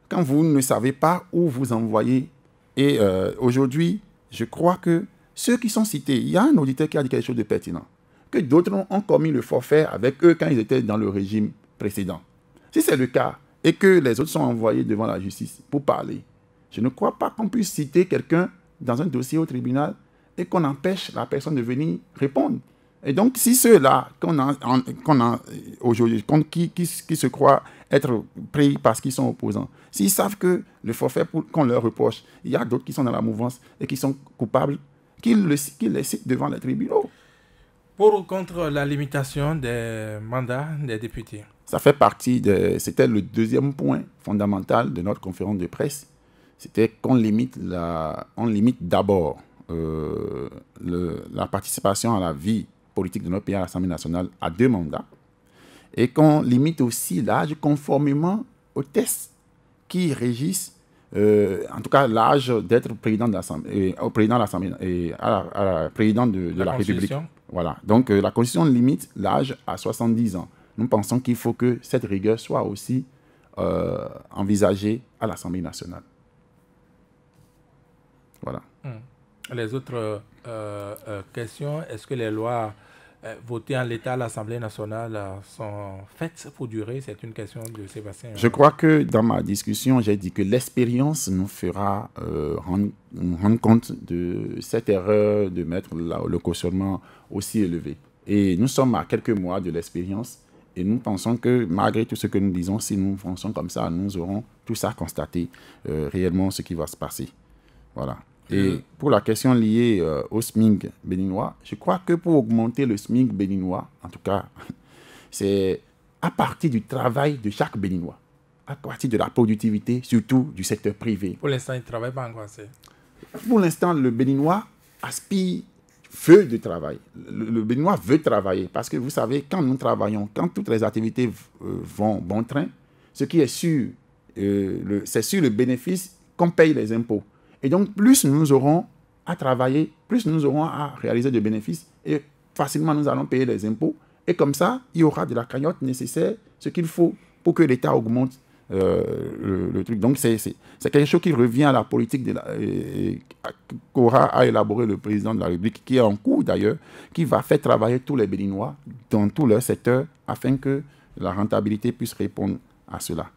quand vous ne savez pas où vous envoyer. Et aujourd'hui, je crois que ceux qui sont cités, il y a un auditeur qui a dit quelque chose de pertinent, que d'autres ont commis le forfait avec eux quand ils étaient dans le régime précédent. Si c'est le cas et que les autres sont envoyés devant la justice pour parler, je ne crois pas qu'on puisse citer quelqu'un dans un dossier au tribunal et qu'on empêche la personne de venir répondre. Et donc, si ceux-là qu'on a aujourd'hui, qui se croient être pris parce qu'ils sont opposants, s'ils savent que le forfait qu'on leur reproche, il y a d'autres qui sont dans la mouvance et qui sont coupables, qu'ils les citent devant les tribunaux. Pour ou contre la limitation des mandats des députés? ça fait partie c'était le deuxième point fondamental de notre conférence de presse. C'était qu'on limite d'abord la participation à la vie politique de notre pays à l'Assemblée nationale à 2 mandats et qu'on limite aussi l'âge conformément aux tests qui régissent, en tout cas l'âge d'être président de l'Assemblée, président de l'Assemblée et président de la République. Voilà. Donc la Constitution limite l'âge à 70 ans. Nous pensons qu'il faut que cette rigueur soit aussi envisagée à l'Assemblée nationale. Voilà. Les autres questions, est-ce que les lois votées en l'état à l'Assemblée nationale sont faites pour durer? C'est une question de Sébastien. Je crois que dans ma discussion, j'ai dit que l'expérience nous fera rendre compte de cette erreur de mettre le cautionnement aussi élevé. Et nous sommes à quelques mois de l'expérience et nous pensons que malgré tout ce que nous disons, si nous fonçons comme ça, nous aurons tout ça constaté réellement ce qui va se passer. Voilà. Et pour la question liée au SMIC béninois, je crois que pour augmenter le SMIC béninois, en tout cas, c'est à partir du travail de chaque béninois, à partir de la productivité, surtout du secteur privé. Pour l'instant, il ne travaille pas encore. Pour l'instant, le béninois aspire, veut de travail. Le béninois veut travailler parce que vous savez, quand nous travaillons, quand toutes les activités vont bon train, ce qui est sûr, c'est sur le bénéfice qu'on paye les impôts. Et donc, plus nous aurons à travailler, plus nous aurons à réaliser de bénéfices et facilement nous allons payer les impôts. Et comme ça, il y aura de la cagnotte nécessaire, ce qu'il faut pour que l'État augmente le truc. Donc, c'est quelque chose qui revient à la politique qu'aura à élaborer le président de la République, qui est en cours d'ailleurs, qui va faire travailler tous les Béninois dans tous leurs secteurs afin que la rentabilité puisse répondre à cela.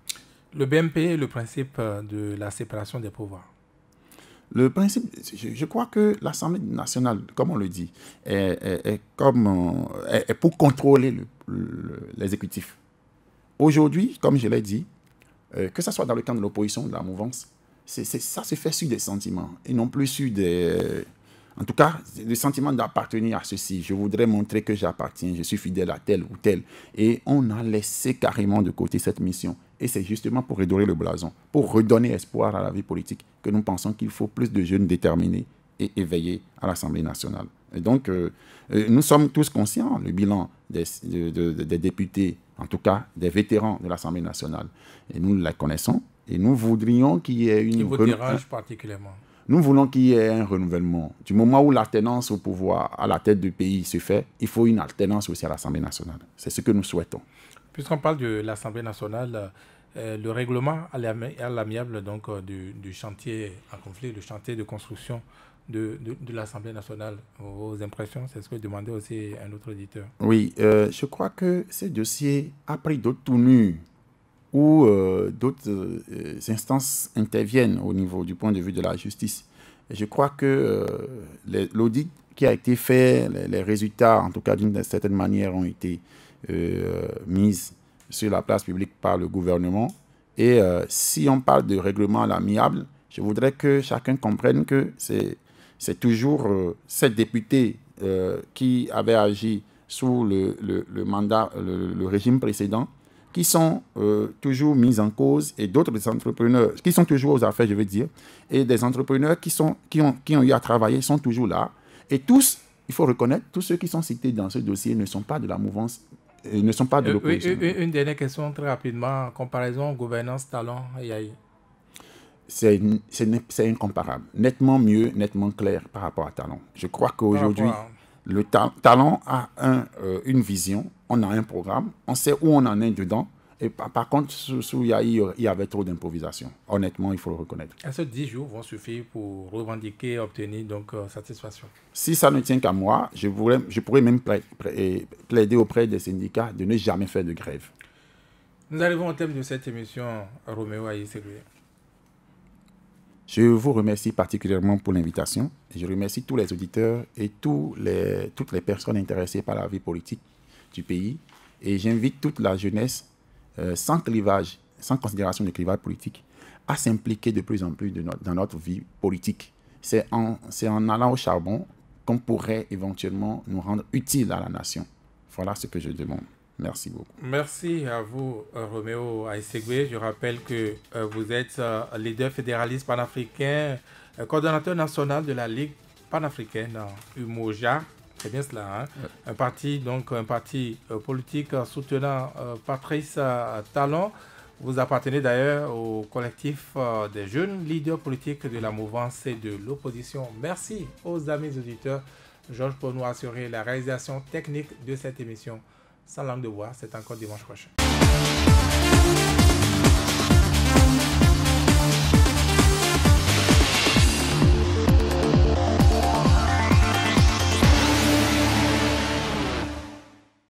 Le BMP est le principe de la séparation des pouvoirs. Le principe, je crois que l'Assemblée nationale, comme on le dit, est pour contrôler l'exécutif. Aujourd'hui, comme je l'ai dit, que ce soit dans le camp de l'opposition, de la mouvance, ça se fait sur des sentiments et non plus sur en tout cas, le sentiment d'appartenir à ceci. Je voudrais montrer que j'appartiens, je suis fidèle à tel ou tel. Et on a laissé carrément de côté cette mission. Et c'est justement pour redorer le blason, pour redonner espoir à la vie politique, que nous pensons qu'il faut plus de jeunes déterminés et éveillés à l'Assemblée nationale. Et donc, nous sommes tous conscients, le bilan des députés, en tout cas des vétérans de l'Assemblée nationale. Et nous les connaissons. Et nous voudrions qu'il y ait une... Qui vous dérange particulièrement? Nous voulons qu'il y ait un renouvellement. Du moment où l'alternance au pouvoir à la tête du pays se fait, il faut une alternance aussi à l'Assemblée nationale. C'est ce que nous souhaitons. Puisqu'on parle de l'Assemblée nationale, le règlement à l'amiable donc du chantier en conflit, le chantier de construction de l'Assemblée nationale, vos impressions, c'est ce que demandait aussi un autre auditeur. Oui, je crois que ce dossier a pris d'autres tournures où d'autres instances interviennent au niveau du point de vue de la justice. Et je crois que l'audit qui a été fait, les résultats, en tout cas d'une certaine manière, ont été mis sur la place publique par le gouvernement. Et si on parle de règlement à l'amiable, je voudrais que chacun comprenne que c'est toujours cette députée qui avait agi sous le mandat, le régime précédent, qui sont toujours mis en cause, et d'autres entrepreneurs qui sont toujours aux affaires, je veux dire, et des entrepreneurs qui ont eu à travailler sont toujours là. Et tous, il faut reconnaître, tous ceux qui sont cités dans ce dossier ne sont pas de la mouvance, ne sont pas de l'opposition. Une dernière question très rapidement, comparaison gouvernance Talon et Yahi. C'est incomparable, nettement mieux, nettement clair par rapport à Talon. Je crois qu'aujourd'hui, le Talon a une vision, on a un programme, on sait où on en est dedans. Et par contre, sous Yahi, il y avait trop d'improvisation. Honnêtement, il faut le reconnaître. Est-ce que 10 jours vont suffire pour revendiquer et obtenir donc satisfaction? Si ça ne tient qu'à moi, je pourrais même plaider auprès des syndicats de ne jamais faire de grève. Nous arrivons au thème de cette émission, Roméo Aïe-Ségué. Je vous remercie particulièrement pour l'invitation. Je remercie tous les auditeurs et toutes les personnes intéressées par la vie politique du pays. Et j'invite toute la jeunesse, sans clivage, sans considération de clivage politique, à s'impliquer de plus en plus dans notre vie politique. C'est en allant au charbon qu'on pourrait éventuellement nous rendre utiles à la nation. Voilà ce que je demande. Merci beaucoup. Merci à vous, Roméo Aïssegoué. Je rappelle que vous êtes leader fédéraliste panafricain, coordonnateur national de la Ligue panafricaine, UMOJA. C'est bien cela, hein? Ouais. Un parti politique soutenant Patrice Talon. Vous appartenez d'ailleurs au collectif des jeunes leaders politiques de la mouvance et de l'opposition. Merci aux amis auditeurs. Georges pour nous assurer la réalisation technique de cette émission. Sans langue de bois, c'est encore dimanche prochain.